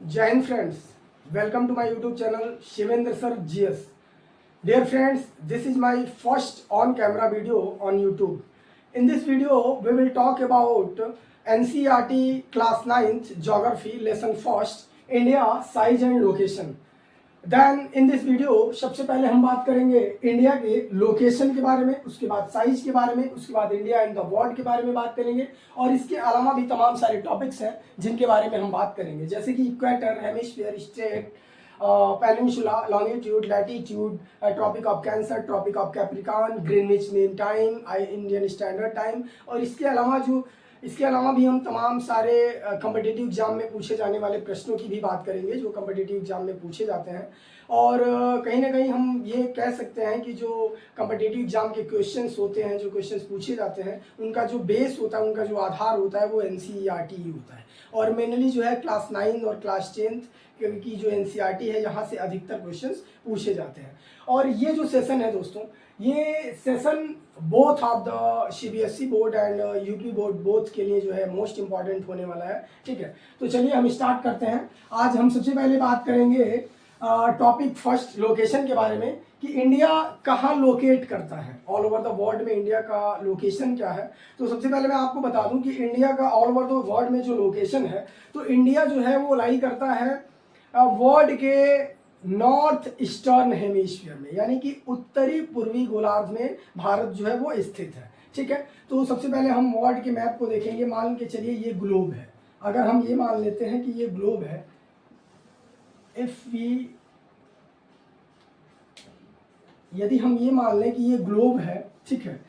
Jai Hind friends, welcome to my YouTube channel Shivendra Sir GS. Dear friends, this is my first on-camera video on YouTube. In this video, we will talk about NCERT Class 9th Geography Lesson 1st India Size and Location. Then in this video सबसे पहले हम बात करेंगे India के location के बारे में, उसके बाद साइज के बारे में, उसके बाद इंडिया एंड द वर्ल्ड के बारे में बात करेंगे और इसके अलावा भी तमाम सारे टॉपिक्स हैं जिनके बारे में हम बात करेंगे, जैसे कि equator, hemisphere, state, peninsula, longitude, latitude, tropic of cancer, tropic of capricorn, Greenwich mean time, Indian standard time और इसके अलावा भी हम तमाम सारे कम्पिटिटिव एग्जाम में पूछे जाने वाले प्रश्नों की भी बात करेंगे जो कम्पिटिटिव एग्जाम में पूछे जाते हैं। और कहीं ना कहीं हम ये कह सकते हैं कि जो कम्पिटिटिव एग्जाम के क्वेश्चंस होते हैं, जो क्वेश्चंस पूछे जाते हैं, उनका जो बेस होता है, उनका जो आधार होता है वो NCERT ही होता है। और मेनली जो है क्लास 9 और क्लास 10th की जो NCERT है, यहाँ से अधिकतर क्वेश्चंस पूछे जाते हैं। और ये जो सेशन है दोस्तों, ये session both of the CBSE board and UP board both के लिए जो है मोस्ट इम्पॉर्टेंट होने वाला है। ठीक है, तो चलिए हम स्टार्ट करते हैं। आज हम सबसे पहले बात करेंगे टॉपिक फर्स्ट लोकेशन के बारे में कि इंडिया कहाँ लोकेट करता है, ऑल ओवर द वर्ल्ड में इंडिया का लोकेशन क्या है। तो सबसे पहले मैं आपको बता दूं कि इंडिया का ऑल ओवर द वर्ल्ड में जो लोकेशन है, तो इंडिया जो है वो लाई करता है वर्ल्ड के नॉर्थ ईस्टर्न हेमिस्फीयर में, यानी कि उत्तरी पूर्वी गोलार्ध में भारत जो है वो स्थित है। ठीक है, तो सबसे पहले हम वर्ल्ड के मैप को देखेंगे। मान के चलिए ये ग्लोब है, अगर हम ये मान लेते हैं कि ये ग्लोब है, यदि हम ये मान लें कि ये ग्लोब है, ठीक है,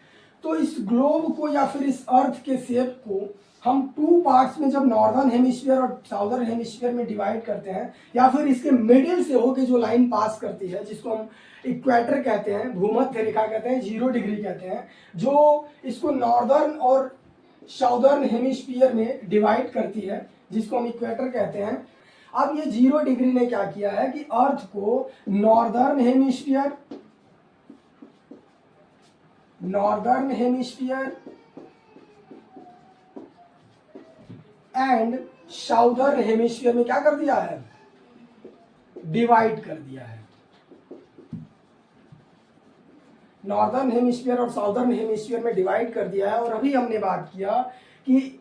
तो इस ग्लोब को या फिर इस अर्थ के शेप को हम 2 पार्ट्स में जब नॉर्दर्न हेमिस्फीयर और साउदर्न हेमिस्फीयर में डिवाइड करते हैं, या फिर इसके मिडिल से होके जो लाइन पास करती है, जिसको हम इक्वेटर कहते हैं, भूमध्य रेखा कहते हैं, 0 डिग्री कहते हैं, जो इसको नॉर्दर्न और साउदर्न हेमिस्फीयर में डिवाइड करती है, जिसको हम इक्वेटर कहते हैं। अब ये 0 डिग्री ने क्या किया है कि अर्थ को northern hemisphere and southern hemisphere में क्या कर दिया है, डिवाइड कर दिया है। नॉर्दर्न हेमिस्फीयर और साउदर्न हेमिस्फीयर में डिवाइड कर दिया है। और अभी हमने बात किया कि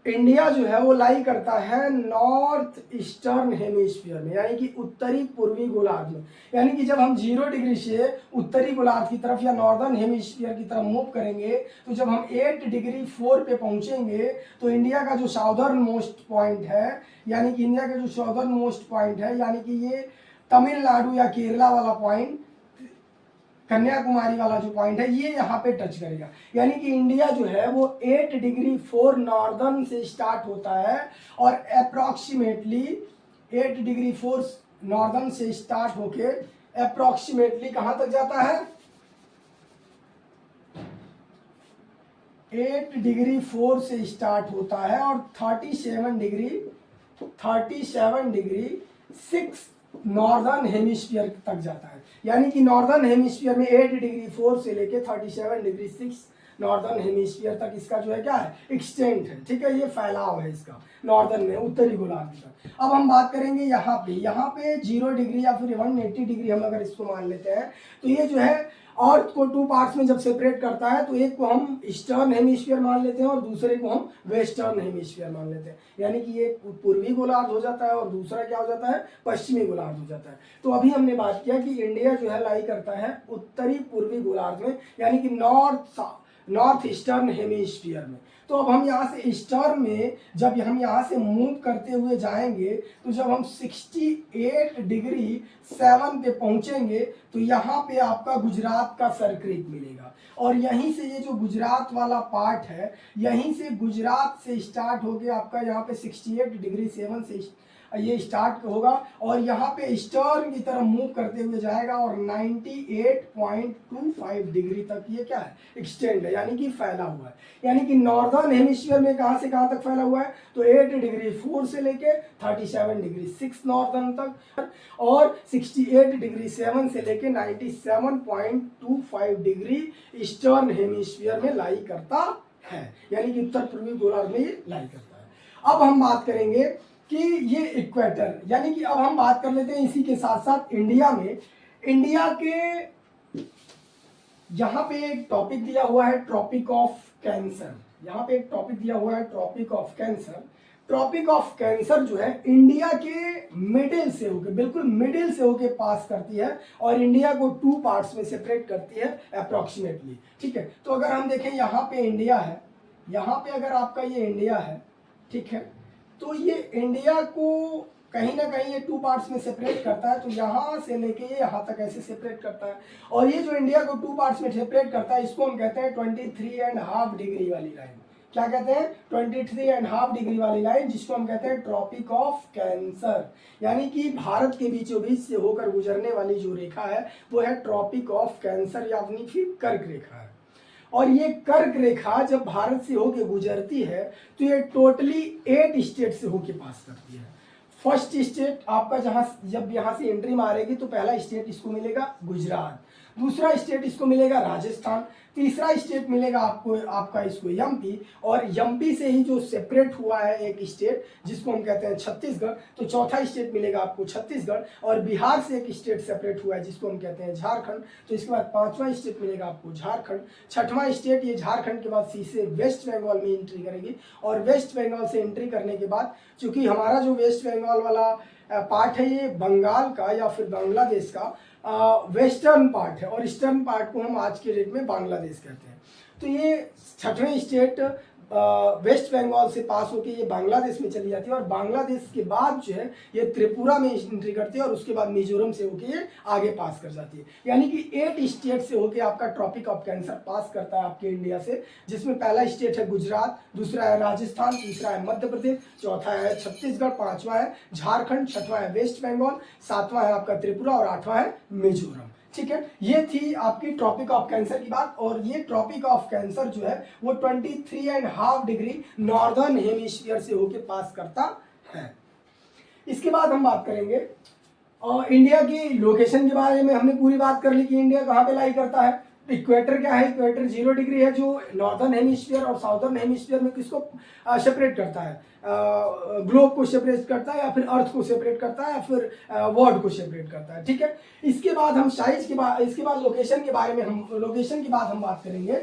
इंडिया जो है वो लाई करता है नॉर्थ ईस्टर्न हेमिस्फीयर में, यानी कि उत्तरी पूर्वी गोलार्ध में। यानी कि जब हम 0 डिग्री से उत्तरी गोलार्ध की तरफ या नॉर्दर्न हेमिस्फीयर की तरफ मूव करेंगे, तो जब हम 8 डिग्री 4 पे पहुंचेंगे, तो इंडिया का जो साउदर्न मोस्ट पॉइंट है, यानी कि इंडिया का जो साउदर्न मोस्ट पॉइंट है, यानी कि ये तमिलनाडु या केरला वाला पॉइंट, कन्याकुमारी वाला जो पॉइंट है, ये यहाँ पे टच करेगा। यानी कि इंडिया जो है वो 8 डिग्री 4 नॉर्दर्न से स्टार्ट होता है और अप्रोक्सीमेटली 8 डिग्री 4 नॉर्दर्न से स्टार्ट होके अप्रोक्सीमेटली कहां तक जाता है, 8 डिग्री 4 से स्टार्ट होता है और 37 डिग्री 6 नॉर्दर्न हेमिस्फीयर तक जाता है। यानी कि नॉर्दर्न हेमिस्फीयर में 8 डिग्री 4 से लेके 37 डिग्री 6 नॉर्दर्न हेमिस्फीयर तक इसका जो है क्या है, एक्सटेंट है। ठीक है, ये फैलाव है इसका नॉर्दर्न में, उत्तरी गोलार्ध तक। अब हम बात करेंगे यहाँ पे 0 डिग्री या फिर 180 डिग्री हम अगर इसको मान लेते हैं, तो ये जो है अर्थ को 2 पार्ट्स में जब सेपरेट करता है, तो एक को हम ईस्टर्न हेमिस्फीयर मान लेते हैं और दूसरे को हम वेस्टर्न हेमिस्फीयर मान लेते हैं। यानी कि ये पूर्वी गोलार्ध हो जाता है और दूसरा क्या हो जाता है, पश्चिमी गोलार्ध हो जाता है। तो अभी हमने बात किया कि इंडिया जो है लाई करता है उत्तरी पूर्वी गोलार्ध में, यानी कि नॉर्थ ईस्टर्न हेमिस्फीयर में। तो अब हम यहाँ से ईस्टर्न में जब हम यहाँ से मूव करते हुए जाएंगे, तो जब हम 68 डिग्री 7 पे पहुंचेंगे, तो यहाँ पे आपका गुजरात का सर्कल मिलेगा। और यहीं से ये जो गुजरात वाला पार्ट है, यहीं से गुजरात से स्टार्ट होके आपका यहाँ पे 68 डिग्री 7 से ये स्टार्ट होगा और यहाँ पे ईस्टर्न की तरफ मूव करते हुए जाएगा और 98.25 डिग्री तक ये क्या है, एक्सटेंड है, यानी कि फैला हुआ है। यानी कि नॉर्दर्न हेमिस्फीयर में कहाँ से कहाँ तक फैला हुआ है, तो 8 डिग्री 4 से लेके 37 डिग्री 6 नॉर्दर्न तक और 68 डिग्री 7 से लेके 97.25 डिग्री ईस्टर्न हेमिस्फीयर में लाई करता है, यानी कि उत्तर पूर्वी गोलार्ध में ये लाई करता है। अब हम बात करेंगे कि ये इक्वेटर, यानी कि अब हम बात कर लेते हैं इसी के साथ साथ इंडिया में। इंडिया के यहाँ पे एक टॉपिक दिया हुआ है ट्रॉपिक ऑफ कैंसर, यहाँ पे एक टॉपिक दिया हुआ है tropic of cancer. Tropic of cancer जो है इंडिया के मिडिल से होके, बिल्कुल मिडिल से होके पास करती है और इंडिया को 2 पार्ट्स में सेपरेट करती है अप्रोक्सीमेटली। ठीक है, तो अगर हम देखें यहाँ पे इंडिया है, यहाँ पे अगर आपका ये इंडिया है, ठीक है, तो ये इंडिया को कहीं ना कहीं ये 2 पार्ट्स में सेपरेट करता है। तो यहाँ से लेके ये यहाँ तक ऐसे सेपरेट करता है, और ये जो इंडिया को 2 पार्ट्स में सेपरेट करता है इसको हम कहते हैं 23.5 डिग्री वाली लाइन। क्या कहते हैं? 23.5 डिग्री वाली लाइन, जिसको हम कहते हैं ट्रॉपिक ऑफ कैंसर। यानी कि भारत के बीचों बीच से होकर गुजरने वाली जो रेखा है वो है ट्रॉपिक ऑफ कैंसर, यानी फिर कर्क रेखा है। और ये कर्क रेखा जब भारत से होके गुजरती है तो ये टोटली 8 स्टेट से होके पास करती है। फर्स्ट स्टेट आपका जहां, जब यहां से एंट्री मारेगी तो पहला स्टेट इसको मिलेगा गुजरात, दूसरा स्टेट इसको मिलेगा राजस्थान, तीसरा स्टेट मिलेगा आपका इसको एमपी, और एमपी से ही जो सेपरेट हुआ है एक स्टेट जिसको हम कहते हैं छत्तीसगढ़, तो चौथा स्टेट मिलेगा आपको छत्तीसगढ़, और बिहार से एक स्टेट सेपरेट हुआ है जिसको हम कहते हैं झारखंड, तो इसके बाद 5वां स्टेट मिलेगा आपको झारखंड, 6वां स्टेट ये झारखंड के बाद सीधे वेस्ट बंगाल में एंट्री करेगी, और वेस्ट बंगाल से एंट्री करने के बाद चूंकि हमारा जो वेस्ट बंगाल वाला पार्ट है ये बंगाल का या फिर बांग्लादेश का वेस्टर्न पार्ट है, और ईस्टर्न पार्ट को हम आज के डेट में बांग्लादेश कहते हैं। तो ये 6वें स्टेट वेस्ट बंगाल से पास होकर ये बांग्लादेश में चली जाती है, और बांग्लादेश के बाद जो है ये त्रिपुरा में एंट्री करती है, और उसके बाद मिजोरम से होकर ये आगे पास कर जाती है। यानी कि 8 स्टेट से होकर आपका ट्रॉपिक ऑफ कैंसर पास करता है आपके इंडिया से, जिसमें पहला स्टेट है गुजरात, दूसरा है राजस्थान, तीसरा है मध्य प्रदेश, चौथा है छत्तीसगढ़, 5वां है झारखंड, 6वां है वेस्ट बंगाल, 7वां है आपका त्रिपुरा, और 8वां है मिजोरम। ठीक है, ये थी आपकी ट्रॉपिक ऑफ कैंसर की बात। और ये ट्रॉपिक ऑफ कैंसर जो है वो 23.5 डिग्री नॉर्दर्न हेमिस्फीयर से होके पास करता है। इसके बाद हम बात करेंगे और इंडिया की लोकेशन के बारे में। हमने पूरी बात कर ली कि इंडिया कहाँ पे लाई करता है। इक्वेटर क्या है? इक्वेटर 0 डिग्री है, जो नॉर्दर्न हेमिस्फीयर और साउदर्न हेमिस्फीयर में किसको सेपरेट करता है? ग्लोब को सेपरेट करता है, या फिर अर्थ को सेपरेट करता है, या फिर वर्ल्ड को सेपरेट करता है। ठीक है, इसके बाद हम साइज के बाद, इसके बाद लोकेशन के बारे में लोकेशन के बाद हम बात करेंगे।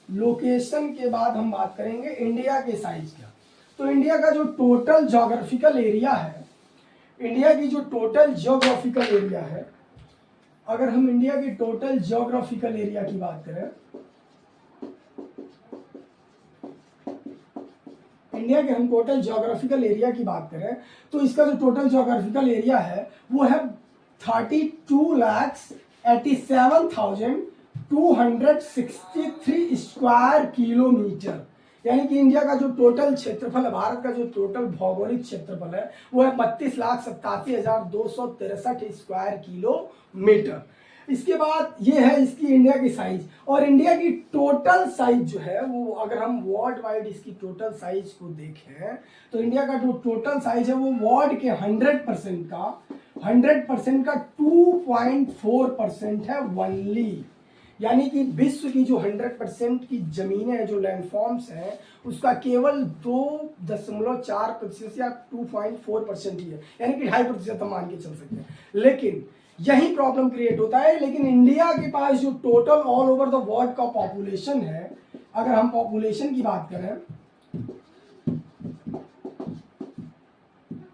लोकेशन के बाद हम बात करेंगे इंडिया के साइज का। तो इंडिया का जो टोटल ज्योग्राफिकल एरिया है, इंडिया की जो टोटल ज्योग्राफिकल एरिया है, अगर हम इंडिया की टोटल ज्योग्राफिकल एरिया की बात करें, इंडिया के हम टोटल ज्योग्राफिकल एरिया की बात करें तो इसका जो टोटल ज्योग्राफिकल एरिया है वो है 32,87,263 स्क्वायर किलोमीटर। यानी कि इंडिया का जो टोटल क्षेत्रफल है, भारत का जो टोटल भौगोलिक क्षेत्रफल है वो है 32,87,263 स्क्वायर किलोमीटर। इसके बाद ये है इसकी इंडिया की साइज, और इंडिया की टोटल साइज जो है वो, अगर हम वर्ल्ड वाइड इसकी टोटल साइज को देखें तो इंडिया का जो टोटल साइज है वो वर्ल्ड के 100% का 2.4% है वनली। यानी कि विश्व की जो 100% की जमीनें हैं, जो लैंडफॉर्म्स हैं, उसका केवल 2.4% या 2.4% ही है, यानी कि 2.5% हम मान के चल सकते हैं। लेकिन यही प्रॉब्लम क्रिएट होता है। लेकिन इंडिया के पास जो total all over the world का पॉपुलेशन है, अगर हम पॉपुलेशन की बात करें,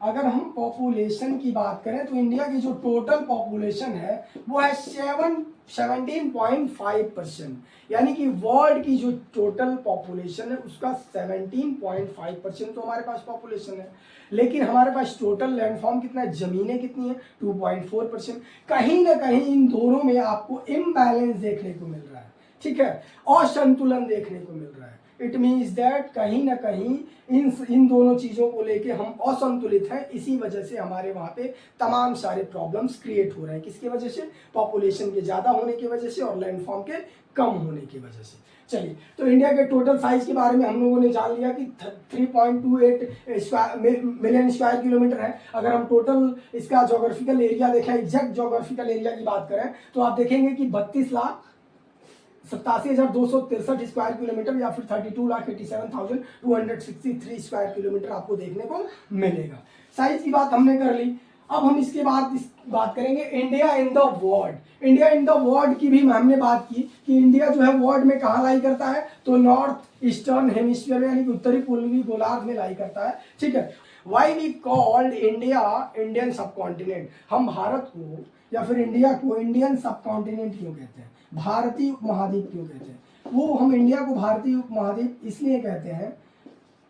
अगर हम पॉपुलेशन की बात करें तो इंडिया की जो टोटल पॉपुलेशन है वो है 17.5%। यानी कि वर्ल्ड की जो टोटल पॉपुलेशन है उसका 17.5% तो हमारे पास पॉपुलेशन है। लेकिन हमारे पास टोटल लैंडफॉर्म कितना है, जमीनें कितनी है? 2.4%। कहीं ना कहीं इन दोनों में आपको इम्बैलेंस देखने को मिल रहा है। ठीक है, असंतुलन देखने को मिल रहा है। इट मीन्स दैट कहीं ना कहीं इन दोनों चीज़ों को लेके हम असंतुलित हैं। इसी वजह से हमारे वहाँ पे तमाम सारे प्रॉब्लम्स क्रिएट हो रहे हैं। किसकी वजह से? पॉपुलेशन के ज़्यादा होने की वजह से और लैंडफॉर्म के कम होने की वजह से। चलिए, तो इंडिया के टोटल साइज के बारे में हम लोगों ने जान लिया कि 3.28 मिलियन स्क्वायर किलोमीटर है। अगर हम टोटल इसका जोग्राफिकल एरिया देखें, एग्जैक्ट जोग्राफिकल एरिया की बात करें तो आप देखेंगे कि 32,87,263 स्क्वायर किलोमीटर या फिर 32,87,263 स्क्वायर किलोमीटर आपको देखने को मिलेगा। साइज की बात हमने कर ली। अब हम इसके बाद बात करेंगे India in the world. India in the world की भी हमने बात की कि इंडिया जो है वर्ल्ड में कहाँ लाई करता है, तो नॉर्थ ईस्टर्न हेमिस्फीयर यानी कि उत्तरी पूर्वी गोलार्ध में लाई करता है, ठीक है। Why we called India Indian subcontinent, हम भारत को या फिर इंडिया को इंडियन सब कॉन्टिनेंट क्यों कहते हैं, भारतीय उपमहाद्वीप क्यों कहते हैं? वो हम इंडिया को भारतीय उपमहाद्वीप इसलिए कहते हैं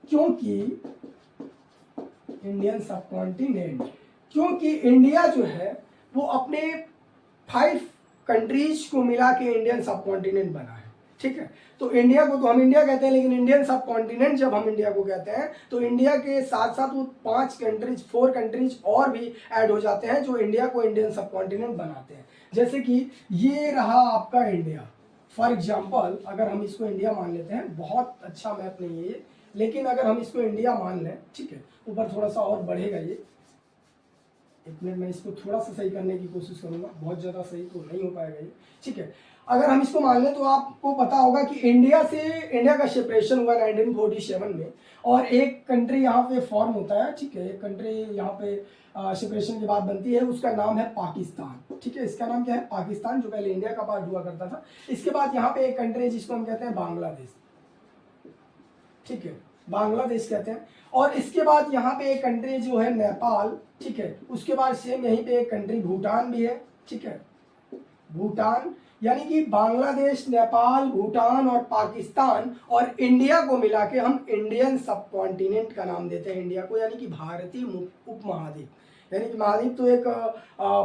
क्योंकि इंडियन सब कॉन्टिनेंट, क्योंकि इंडिया जो है वो अपने 5 कंट्रीज को मिला के इंडियन सब कॉन्टिनेंट बना है, ठीक है। तो इंडिया को तो हम इंडिया कहते हैं, लेकिन इंडियन सब कॉन्टिनेंट जब हम इंडिया को कहते हैं तो इंडिया के साथ साथ वो 4 कंट्रीज और भी ऐड हो जाते हैं जो इंडिया को इंडियन सब कॉन्टिनेंट बनाते हैं। जैसे कि ये रहा आपका इंडिया, फॉर एग्जाम्पल अगर हम इसको इंडिया मान लेते हैं, बहुत अच्छा मैप नहीं है ये, लेकिन अगर हम इसको इंडिया मान लें, ठीक है, ऊपर थोड़ा सा और बढ़ेगा ये, एक मिनट मैं इसको थोड़ा सा सही करने की कोशिश करूंगा, बहुत ज़्यादा सही तो नहीं हो पाएगा ये, ठीक है। अगर हम इसको मान लें तो आपको पता होगा कि इंडिया का सेपरेशन हुआ 1947 में, और एक कंट्री यहाँ पे फॉर्म होता है, ठीक है, एक कंट्री यहाँ पे सेपरेशन के बाद बनती है, उसका नाम है पाकिस्तान, ठीक है। इसका नाम क्या है? पाकिस्तान, जो पहले इंडिया का पार्ट हुआ करता था। इसके बाद यहाँ पे एक कंट्री है जिसको हम कहते हैं बांग्लादेश, ठीक है, बांग्लादेश कहते हैं। और इसके बाद यहाँ पे एक कंट्री जो है नेपाल, ठीक है। उसके बाद सेम यहीं पे एक कंट्री भूटान भी है, ठीक है, भूटान। यानी कि बांग्लादेश, नेपाल, भूटान और पाकिस्तान और इंडिया को मिला के हम इंडियन सब कॉन्टिनेंट का नाम देते हैं इंडिया को, यानी कि भारतीय उपमहाद्वीप। यानी कि महाद्वीप तो एक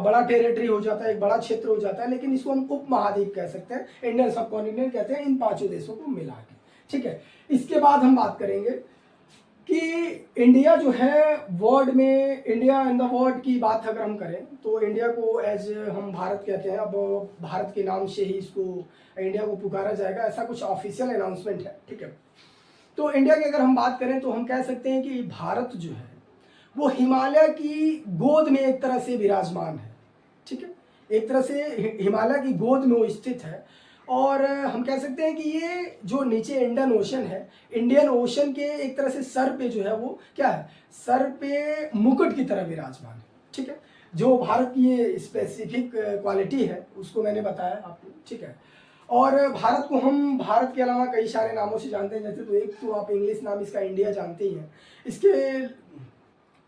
बड़ा टेरिटरी हो जाता है, एक बड़ा क्षेत्र हो जाता है, लेकिन इसको हम उपमहाद्वीप कह सकते हैं, इंडियन सब कॉन्टिनेंट कहते हैं इन 5 देशों को मिला के, ठीक है। इसके बाद हम बात करेंगे कि इंडिया जो है वर्ल्ड में, इंडिया इन द वर्ल्ड की बात अगर हम करें तो इंडिया को एज हम भारत कहते हैं, अब भारत के नाम से ही इसको इंडिया को पुकारा जाएगा, ऐसा कुछ ऑफिशियल अनाउंसमेंट है, ठीक है। तो इंडिया की अगर हम बात करें तो हम कह सकते हैं कि भारत जो है वो हिमालय की गोद में एक तरह से विराजमान है, ठीक है, एक तरह से हिमालय की गोद में वो स्थित है। और हम कह सकते हैं कि ये जो नीचे इंडियन ओशन है, इंडियन ओशन के एक तरह से सर पे जो है वो क्या है, सर पे मुकुट की तरह विराजमान है, ठीक है। जो भारत की ये स्पेसिफिक क्वालिटी है उसको मैंने बताया आपको, ठीक है। और भारत को हम भारत के अलावा कई सारे नामों से जानते हैं, जैसे तो एक तो आप इंग्लिश नाम इसका इंडिया जानते ही हैं,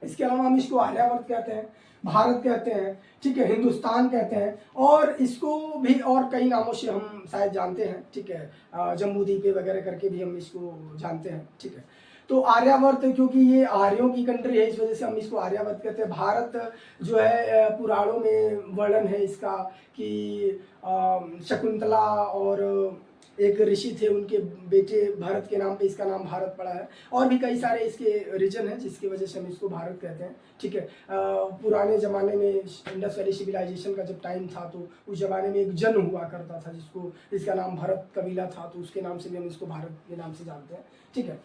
इसके अलावा हम इसको आर्यावर्त कहते हैं, भारत कहते हैं, ठीक है, हिंदुस्तान कहते हैं, और इसको भी और कई नामों से हम शायद जानते हैं, ठीक है, जम्बू द्वीप वगैरह करके भी हम इसको जानते हैं, ठीक है। तो आर्यावर्त क्योंकि ये आर्यों की कंट्री है, इस वजह से हम इसको आर्यावर्त कहते हैं। भारत जो है पुराणों में वर्णन है इसका कि शकुंतला और एक ऋषि थे, उनके बेटे भरत के नाम पे इसका नाम भारत पड़ा है, और भी कई सारे इसके रीजन हैं जिसकी वजह से हम इसको भारत कहते हैं, ठीक है। पुराने ज़माने में इंडस वैली सिविलाइजेशन का जब टाइम था तो उस ज़माने में एक जन हुआ करता था जिसका नाम भरत कबीला था, तो उसके नाम से भी हम इसको भारत के नाम से जानते हैं, ठीक है।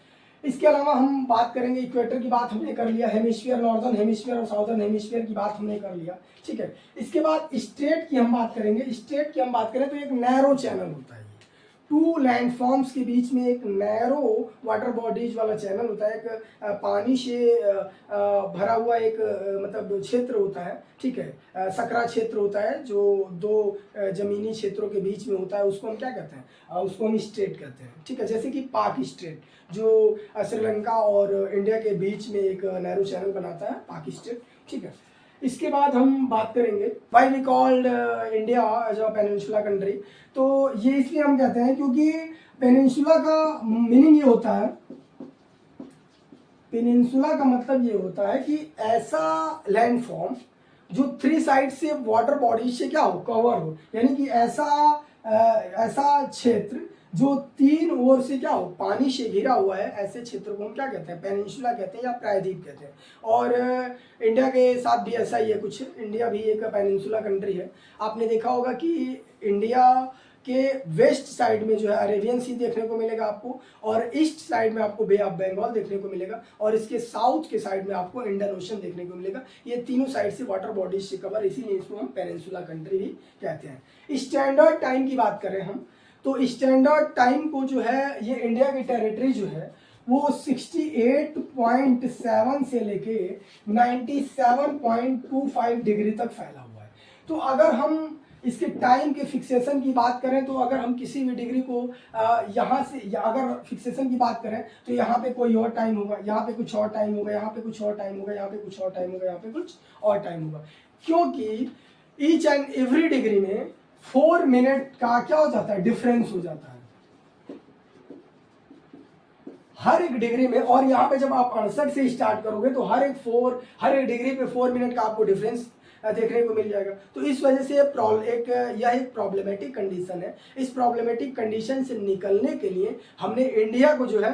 इसके अलावा हम बात करेंगे इक्वेटर की बात हमने कर लिया, हेमिस्फीयर, नॉर्दर्न हेमिस्फीयर और साउदर्न हेमिस्फीयर की बात हमने कर लिया, ठीक है। इसके बाद स्टेट की हम बात करेंगे। स्टेट की हम बात करें तो एक नैरो चैनल होता है, 2 लैंडफॉर्म्स के बीच में एक नैरो वाटर बॉडीज वाला चैनल होता है, एक पानी से भरा हुआ एक मतलब क्षेत्र होता है, ठीक है, सकरा क्षेत्र होता है जो 2 जमीनी क्षेत्रों के बीच में होता है, उसको हम क्या कहते हैं, उसको हम स्टेट कहते हैं, ठीक है। जैसे कि पाक स्टेट जो श्रीलंका और इंडिया के बीच में एक नैरो चैनल बनाता है, पाक स्टेट, ठीक है। इसके बाद हम बात करेंगे why we called India as a peninsula country. तो ये इसलिए हम कहते हैं क्योंकि पेनिनसुला का मीनिंग ये होता है, पेनिनसुला का मतलब ये होता है कि ऐसा लैंड फॉर्म जो 3 साइड से वाटर बॉडी से क्या हो, कवर हो, यानी कि ऐसा क्षेत्र जो 3 ओर से क्या हो, पानी से घिरा हुआ है, ऐसे क्षेत्र को हम क्या कहते हैं, पेनिनसुला कहते हैं या प्रायद्वीप कहते हैं। और इंडिया के साथ भी ऐसा ही है कुछ, इंडिया भी एक पेनिनसुला कंट्री है। आपने देखा होगा कि इंडिया के वेस्ट साइड में जो है अरेबियन सी देखने को मिलेगा आपको, और ईस्ट साइड में आपको बे ऑफ बंगाल देखने को मिलेगा, और इसके साउथ के साइड में आपको इंडियन ओशन देखने को मिलेगा। ये तीनों साइड से वाटर बॉडीज से कवर, इसीलिए इसको हम पेनिनसुला कंट्री भी कहते हैं। स्टैंडर्ड टाइम की बात करें हम तो स्टैंडर्ड टाइम को जो है, ये इंडिया की टेरिटरी जो है वो 68.7 से लेके 97.25 डिग्री तक फैला हुआ है। तो अगर हम इसके टाइम के फिक्सेशन की बात करें तो अगर हम किसी भी डिग्री को यहाँ से अगर फिक्सेशन की बात करें तो यहाँ पे कोई और टाइम होगा, यहाँ पे कुछ और टाइम होगा, यहाँ पे कुछ और टाइम होगा, यहाँ पे कुछ और टाइम होगा, यहाँ पे कुछ और टाइम होगा, क्योंकि ईच एंड एवरी डिग्री में 4 मिनट का क्या हो जाता है, डिफरेंस हो जाता है हर एक डिग्री में। और यहाँ पे जब आप 68 से स्टार्ट करोगे तो हर एक डिग्री पे 4 मिनट का आपको डिफरेंस देखने को मिल जाएगा। तो इस वजह से यह एक प्रॉब्लमेटिक कंडीशन है। इस प्रॉब्लमेटिक कंडीशन से निकलने के लिए हमने इंडिया को जो है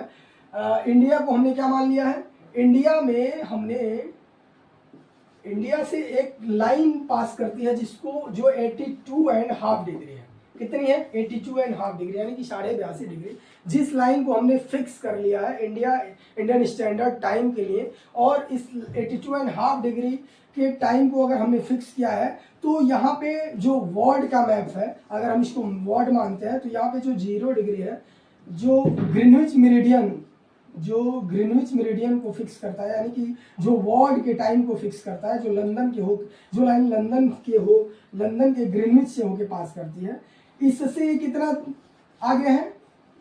इंडिया को हमने क्या मान लिया है, इंडिया से एक लाइन पास करती है जो 82.5 डिग्री है। कितनी है, 82.5 डिग्री, यानी कि 82.5 डिग्री। जिस लाइन को हमने फिक्स कर लिया है इंडियन स्टैंडर्ड टाइम के लिए, और इस 82.5 डिग्री के टाइम को अगर हमने फिक्स किया है तो यहाँ पे जो वर्ल्ड का मैप है, अगर हम इसको वर्ल्ड मानते हैं तो यहाँ पे जो 0 डिग्री है, जो ग्रीनविच मेरिडियन को फिक्स करता है, यानी कि जो वर्ल्ड के टाइम को फिक्स करता है, जो लाइन लंदन के ग्रीनविच से होके पास करती है, इससे कितना आगे है,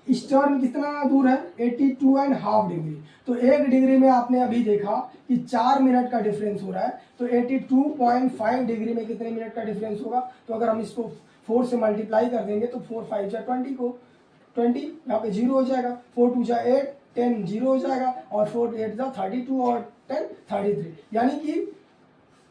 ईस्टर्न कितना दूर है, 82.5 डिग्री। तो एक डिग्री में आपने अभी देखा कि 4 मिनट का डिफरेंस हो रहा है, तो 82.5 डिग्री में कितने मिनट का डिफरेंस होगा। तो अगर हम इसको 4 से मल्टीप्लाई कर देंगे तो 4 5 जा 20 यहाँ पे 0 हो जाएगा, 4 2 जा 8, 10 0 हो जाएगा, और 4 8 जा 32 और 10 33, यानी कि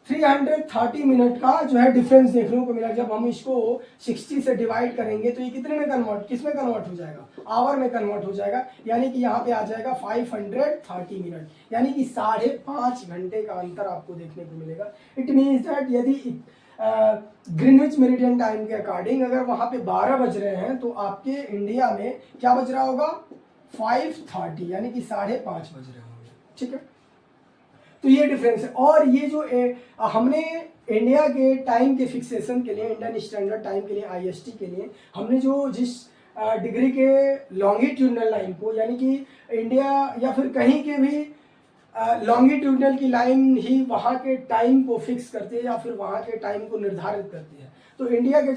330 मिनट का जो है डिफरेंस देखने को मिला। जब हम इसको 60 से डिवाइड करेंगे तो ये कितने में किसमें कन्वर्ट हो जाएगा, आवर में कन्वर्ट हो जाएगा, यानी कि यहाँ पे आ जाएगा 530 मिनट, यानी कि 5.5 घंटे का अंतर आपको देखने को मिलेगा। इट मीन्स दैट यदि ग्रीनविच मेरिडियन टाइम के अकॉर्डिंग अगर वहाँ पे 12 बज रहे हैं तो आपके इंडिया में क्या बज रहा होगा, 5:30, यानी कि 5:30 बज रहे होंगे। ठीक है, तो ये डिफरेंस है। और ये जो हमने इंडिया के टाइम के फिक्सेशन के लिए, इंडियन स्टैंडर्ड टाइम के लिए, IST के लिए, हमने जो जिस डिग्री के लॉन्गिट्यूडनल लाइन को, यानी कि इंडिया या फिर कहीं के भी लॉन्गिट्यूडनल की लाइन ही वहाँ के टाइम को फिक्स करती है या फिर वहाँ के टाइम को निर्धारित करती है। तो इंडिया के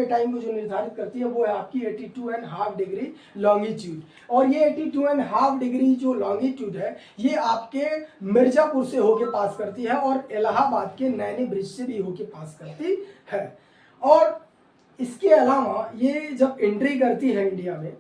टाइम को जो निर्धारित करती है वो है आपकी 82.5 डिग्री लॉन्गिट्यूड। और ये 82.5 डिग्री जो लॉन्गिट्यूड है ये आपके मिर्जापुर से होके पास करती है और इलाहाबाद के नैनी ब्रिज से भी होके पास करती है। और इसके अलावा ये जब एंट्री करती है इंडिया में,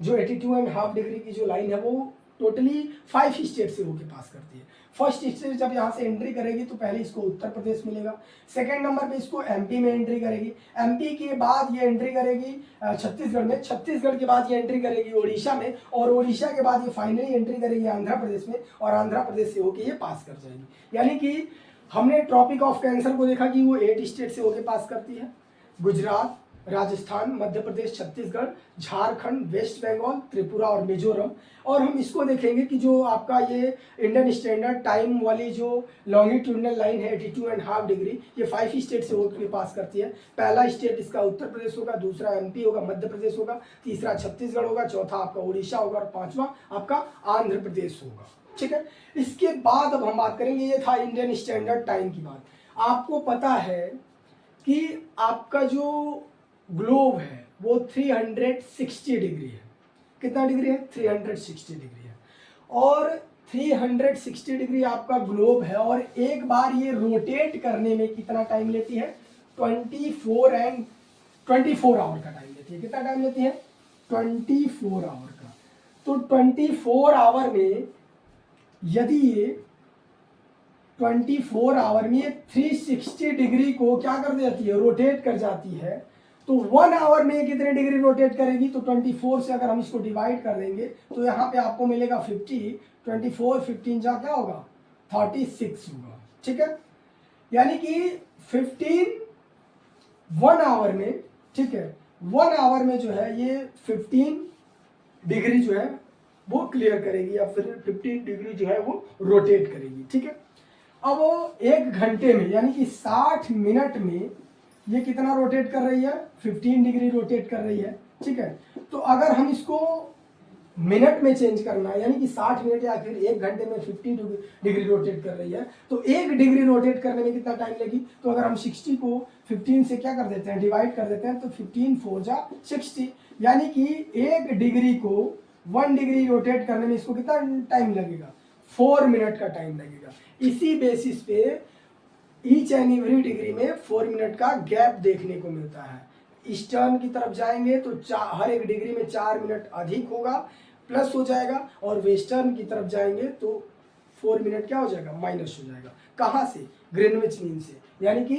जो 82.5 डिग्री की जो लाइन है वो टोटली 5 स्टेट से होके पास करती है। फर्स्ट स्टेट जब यहाँ से एंट्री करेगी तो पहले इसको उत्तर प्रदेश मिलेगा, सेकंड नंबर पे इसको MP में एंट्री करेगी, MP के बाद ये एंट्री करेगी छत्तीसगढ़ में, छत्तीसगढ़ के बाद ये एंट्री करेगी उड़ीसा में, और उड़ीसा के बाद ये फाइनली एंट्री करेगी आंध्र प्रदेश में, और आंध्र प्रदेश से होके ये पास कर जाएगी। यानी कि हमने ट्रॉपिक ऑफ कैंसर को देखा कि वो 8 स्टेट से होके पास करती है, गुजरात, राजस्थान, मध्य प्रदेश, छत्तीसगढ़, झारखंड, वेस्ट बंगाल, त्रिपुरा और मिजोरम। और हम इसको देखेंगे कि जो आपका ये इंडियन स्टैंडर्ड टाइम वाली जो लॉन्गिट्यूडनल लाइन है 82.5 डिग्री, ये 5 स्टेट से होकर पास करती है। पहला स्टेट इसका उत्तर प्रदेश होगा, दूसरा MP होगा, मध्य प्रदेश होगा, तीसरा छत्तीसगढ़ होगा, चौथा आपका उड़ीसा होगा, और पांचवा आपका आंध्र प्रदेश होगा। ठीक है, इसके बाद अब हम बात करेंगे, ये था इंडियन स्टैंडर्ड टाइम की बात। आपको पता है कि आपका जो ग्लोब है वो 360 डिग्री है। कितना डिग्री है, 360 डिग्री है। और 360 डिग्री आपका ग्लोब है, और एक बार ये रोटेट करने में कितना टाइम लेती है, 24 आवर का टाइम लेती है। कितना टाइम लेती है, 24 आवर का। तो 24 आवर में यदि ये 24 आवर में ये 360 डिग्री को क्या कर देती है, रोटेट कर जाती है, तो 1 आवर में कितने डिग्री रोटेट करेगी, तो 24 से अगर हम इसको डिवाइड कर देंगे तो यहाँ पे आपको मिलेगा 50, 24 15 जा क्या होगा, 36 होगा। ठीक है, यानी कि 1 आवर में, ठीक है, 1 आवर में जो है ये 15 डिग्री जो है वो क्लियर करेगी, या फिर 15 डिग्री जो है वो रोटेट करेगी। ठीक है, अब वो 1 घंटे में यानी कि 60 मिनट में ये कितना रोटेट कर रही है, 15 डिग्री रोटेट कर रही है। ठीक है, तो अगर हम इसको मिनट में चेंज करना है, यानी कि 60 मिनट या फिर 1 घंटे में 50 डिग्री रोटेट कर रही है, तो 1 डिग्री रोटेट करने में कितना टाइम लगी। तो अगर हम 60 को 15 से क्या कर देते हैं, डिवाइड कर देते हैं, तो 15 4 जा 60, यानी कि 1 डिग्री को 1 डिग्री रोटेट करने में इसको कितना टाइम लगेगा, 4 मिनट का टाइम लगेगा। इसी बेसिस पे ईच एंड एवरी डिग्री में 4 मिनट का गैप देखने को मिलता है। ईस्टर्न की तरफ जाएंगे तो हर एक डिग्री में 4 मिनट अधिक होगा, प्लस हो जाएगा, और वेस्टर्न की तरफ जाएंगे तो 4 मिनट क्या हो जाएगा, माइनस हो जाएगा। कहाँ से, ग्रीनविच मीन से, यानी कि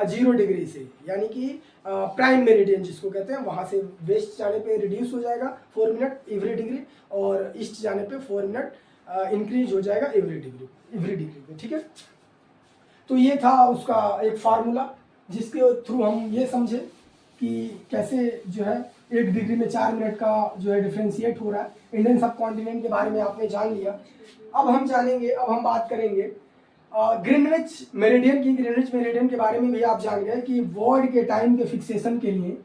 0 डिग्री से, यानी कि प्राइम मेरिडियन जिसको कहते हैं, वहाँ से वेस्ट जाने पे रिड्यूस हो जाएगा 4 मिनट एवरी डिग्री, और ईस्ट जाने पे 4 मिनट इंक्रीज हो जाएगा एवरी डिग्री पे, ठीक है। तो ये था उसका एक फार्मूला जिसके थ्रू हम ये समझे कि कैसे जो है 1 डिग्री में 4 मिनट का जो है डिफ्रेंशिएट हो रहा है। इंडियन सब कॉन्टिनेंट के बारे में आपने जान लिया। अब हम बात करेंगे ग्रीनविच मेरिडियन के बारे में भी आप जान गए कि वॉर्ड के टाइम के फिक्सेशन के लिए,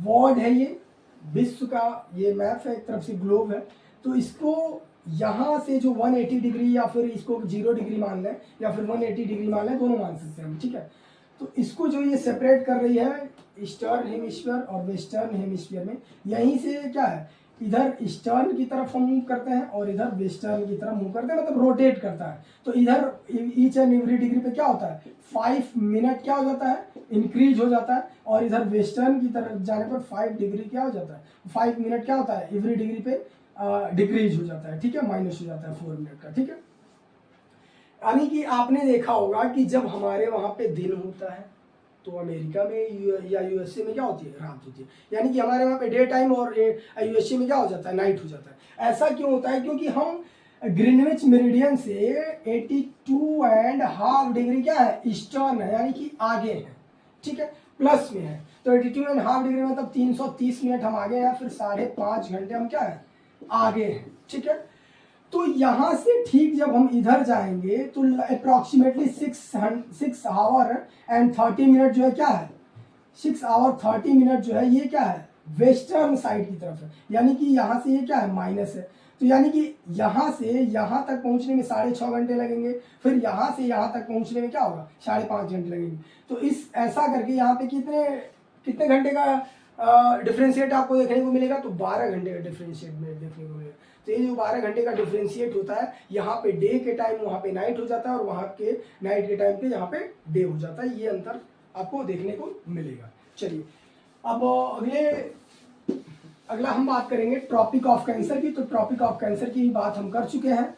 वॉर्ड है ये विश्व का ये मैप है, एक तरफ से ग्लोब है, तो इसको यहाँ से जो 180 डिग्री या फिर इसको 0 डिग्री मान लें या फिर 180 डिग्री मान लें, दोनों मान सकते हैं हम, ठीक है। तो इसको जो ये सेपरेट कर रही है ईस्टर्न हेमिस्फीयर और वेस्टर्न हेमिस्फीयर में, यहीं से क्या है, इधर ईस्टर्न की तरफ हम मूव करते हैं और इधर वेस्टर्न की तरफ मूव करते हैं, मतलब रोटेट करता है। तो इधर ईच एंड एवरी डिग्री पे क्या होता है, 5 मिनट क्या हो जाता है, इंक्रीज हो जाता है, और इधर वेस्टर्न की तरफ जाने पर 5 डिग्री क्या हो जाता है, 5 मिनट क्या होता है, एवरी डिग्री पे डिक्रीज हो जाता है, ठीक है, माइनस हो जाता है 4 मिनट का, ठीक है। यानी कि आपने देखा होगा कि जब हमारे वहाँ पे दिन होता है तो अमेरिका में या यूएसए में क्या होती है, रात होती है, यानी कि हमारे वहाँ पे डे टाइम, और यूएसए में क्या हो जाता है, नाइट हो जाता है। ऐसा क्यों होता है, क्योंकि हम ग्रीनविच मेरिडियन से 82.5 डिग्री क्या है, ईस्टर्न है, यानी कि आगे है, ठीक है, प्लस में है। तो 82.5 डिग्री मतलब 330 मिनट हम आगे हैं, फिर 5.5 घंटे हम क्या है, आगे हैं, ठीक है। तो यहाँ से ठीक जब हम इधर जाएंगे तो अप्रॉक्सीमेटली 6 आवर एंड 30 मिनट जो है क्या है, 6 आवर 30 मिनट जो है ये क्या है, वेस्टर्न साइड की तरफ है, यानी कि यहाँ से ये क्या है, माइनस है। तो यानी कि यहाँ से यहाँ तक पहुँचने में 6.5 घंटे लगेंगे, फिर यहाँ से यहाँ तक पहुँचने में क्या होगा, 5.5 घंटे लगेंगे। तो इस ऐसा करके यहाँ पे कितने घंटे का डिफ्रेंशिएट आपको देखने को मिलेगा, तो 12 घंटे का डिफ्रेंशिएट में देखने को मिलेगा। तो ये जो 12 घंटे का डिफ्रेंशिएट होता है, यहाँ पे डे के टाइम वहाँ पे नाइट हो जाता है, और वहाँ के नाइट के टाइम पे यहाँ पे डे हो जाता है, ये अंतर आपको देखने को मिलेगा। चलिए अब अगला हम बात करेंगे ट्रॉपिक ऑफ कैंसर की। तो ट्रॉपिक ऑफ कैंसर की बात हम कर चुके हैं।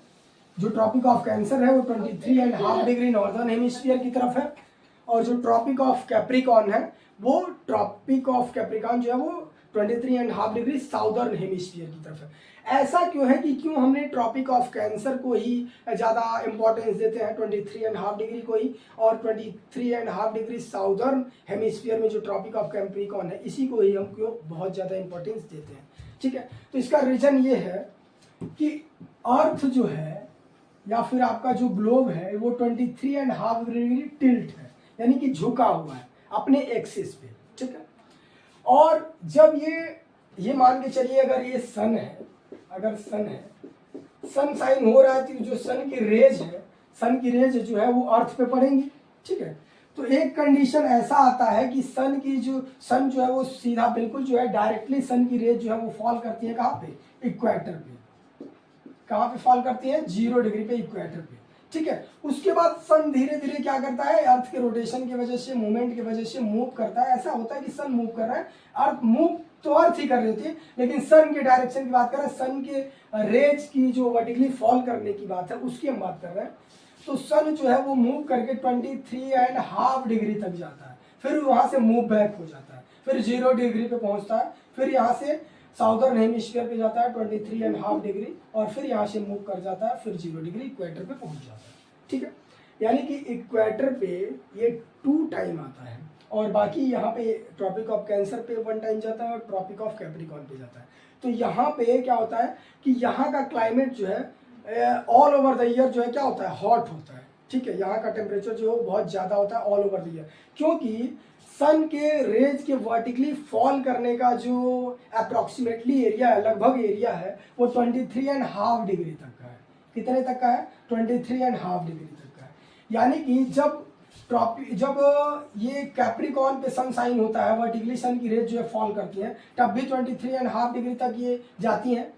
जो ट्रॉपिक ऑफ कैंसर है वो 23.5 डिग्री नॉर्दर्न हेमिस्फीयर की तरफ है, और जो ट्रॉपिक ऑफ कैप्रिकॉन है वो जो है वो 23.5 डिग्री साउदर्न हेमिस्फीयर की तरफ है। ऐसा क्यों है कि क्यों हमने ट्रॉपिक ऑफ कैंसर को ही ज़्यादा इंपॉर्टेंस देते हैं, 23.5 डिग्री को ही, और 23.5 डिग्री साउदर्न हेमिस्फीयर में जो ट्रॉपिक ऑफ कैप्रिकॉन है इसी को ही हम क्यों बहुत ज़्यादा इंपॉर्टेंस देते हैं, ठीक है। तो इसका रीज़न ये है कि अर्थ जो है या फिर आपका जो ग्लोब है वो 23.5 डिग्री टिल्ट है, यानी कि झुका हुआ है अपने एक्सिस पे, ठीक है। और जब ये मान के चलिए अगर ये सन है, सन साइन हो रहा है, तो जो सन की रेज जो है वो अर्थ पे पड़ेंगी, ठीक है। तो एक कंडीशन ऐसा आता है कि सन जो है वो सीधा बिल्कुल जो है डायरेक्टली सन की रेज जो है वो फॉल करती है कहाँ पे, इक्वेटर पे। कहाँ पे फॉल करती है, 0 डिग्री पे, इक्वेटर पे, ठीक है। उसके बाद सन धीरे धीरे क्या करता है, अर्थ के रोटेशन की वजह से, मूवमेंट की वजह से मूव करता है। ऐसा होता है कि सन मूव कर रहा है, अर्थ मूव तो अर्थ ही कर रही थी, लेकिन सन के डायरेक्शन की बात कर रहे हैं, सन के रेज की जो वर्टिकली फॉल करने की बात है उसकी हम बात कर रहे हैं। तो सन जो है वो मूव करके 23.5 डिग्री तक जाता है, फिर वहां से मूव बैक हो जाता है, फिर 0 डिग्री पे पहुंचता है, फिर यहाँ से साउदर्न हेमिस्फीयर पे जाता है 23.5 डिग्री, और फिर यहाँ से मूव कर जाता है, फिर 0 डिग्री इक्वेटर पे पहुंच जाता है, ठीक है। यानी कि इक्वेटर पे ये 2 टाइम आता है, और बाकी यहाँ पे ट्रॉपिक ऑफ कैंसर पे 1 टाइम जाता है, और ट्रॉपिक ऑफ कैप्रिकॉन पे जाता है। तो यहाँ पे क्या होता है कि यहाँ का क्लाइमेट जो है ऑल ओवर द ईयर जो है क्या होता है, हॉट होता है, ठीक है, यहाँ का टेम्परेचर जो है बहुत ज़्यादा होता है ऑल ओवर द ईयर, क्योंकि सन के रेज के वर्टिकली फॉल करने का जो अप्रॉक्सीमेटली एरिया है, लगभग एरिया है, वो 23.5 डिग्री तक का है। कितने तक का है? 23.5 डिग्री तक का है। यानी कि जब ये कैप्रिकॉर्न पे सन साइन होता है, वर्टिकली सन की रेज जो है फॉल करती है, तब भी 23.5 डिग्री तक ये जाती हैं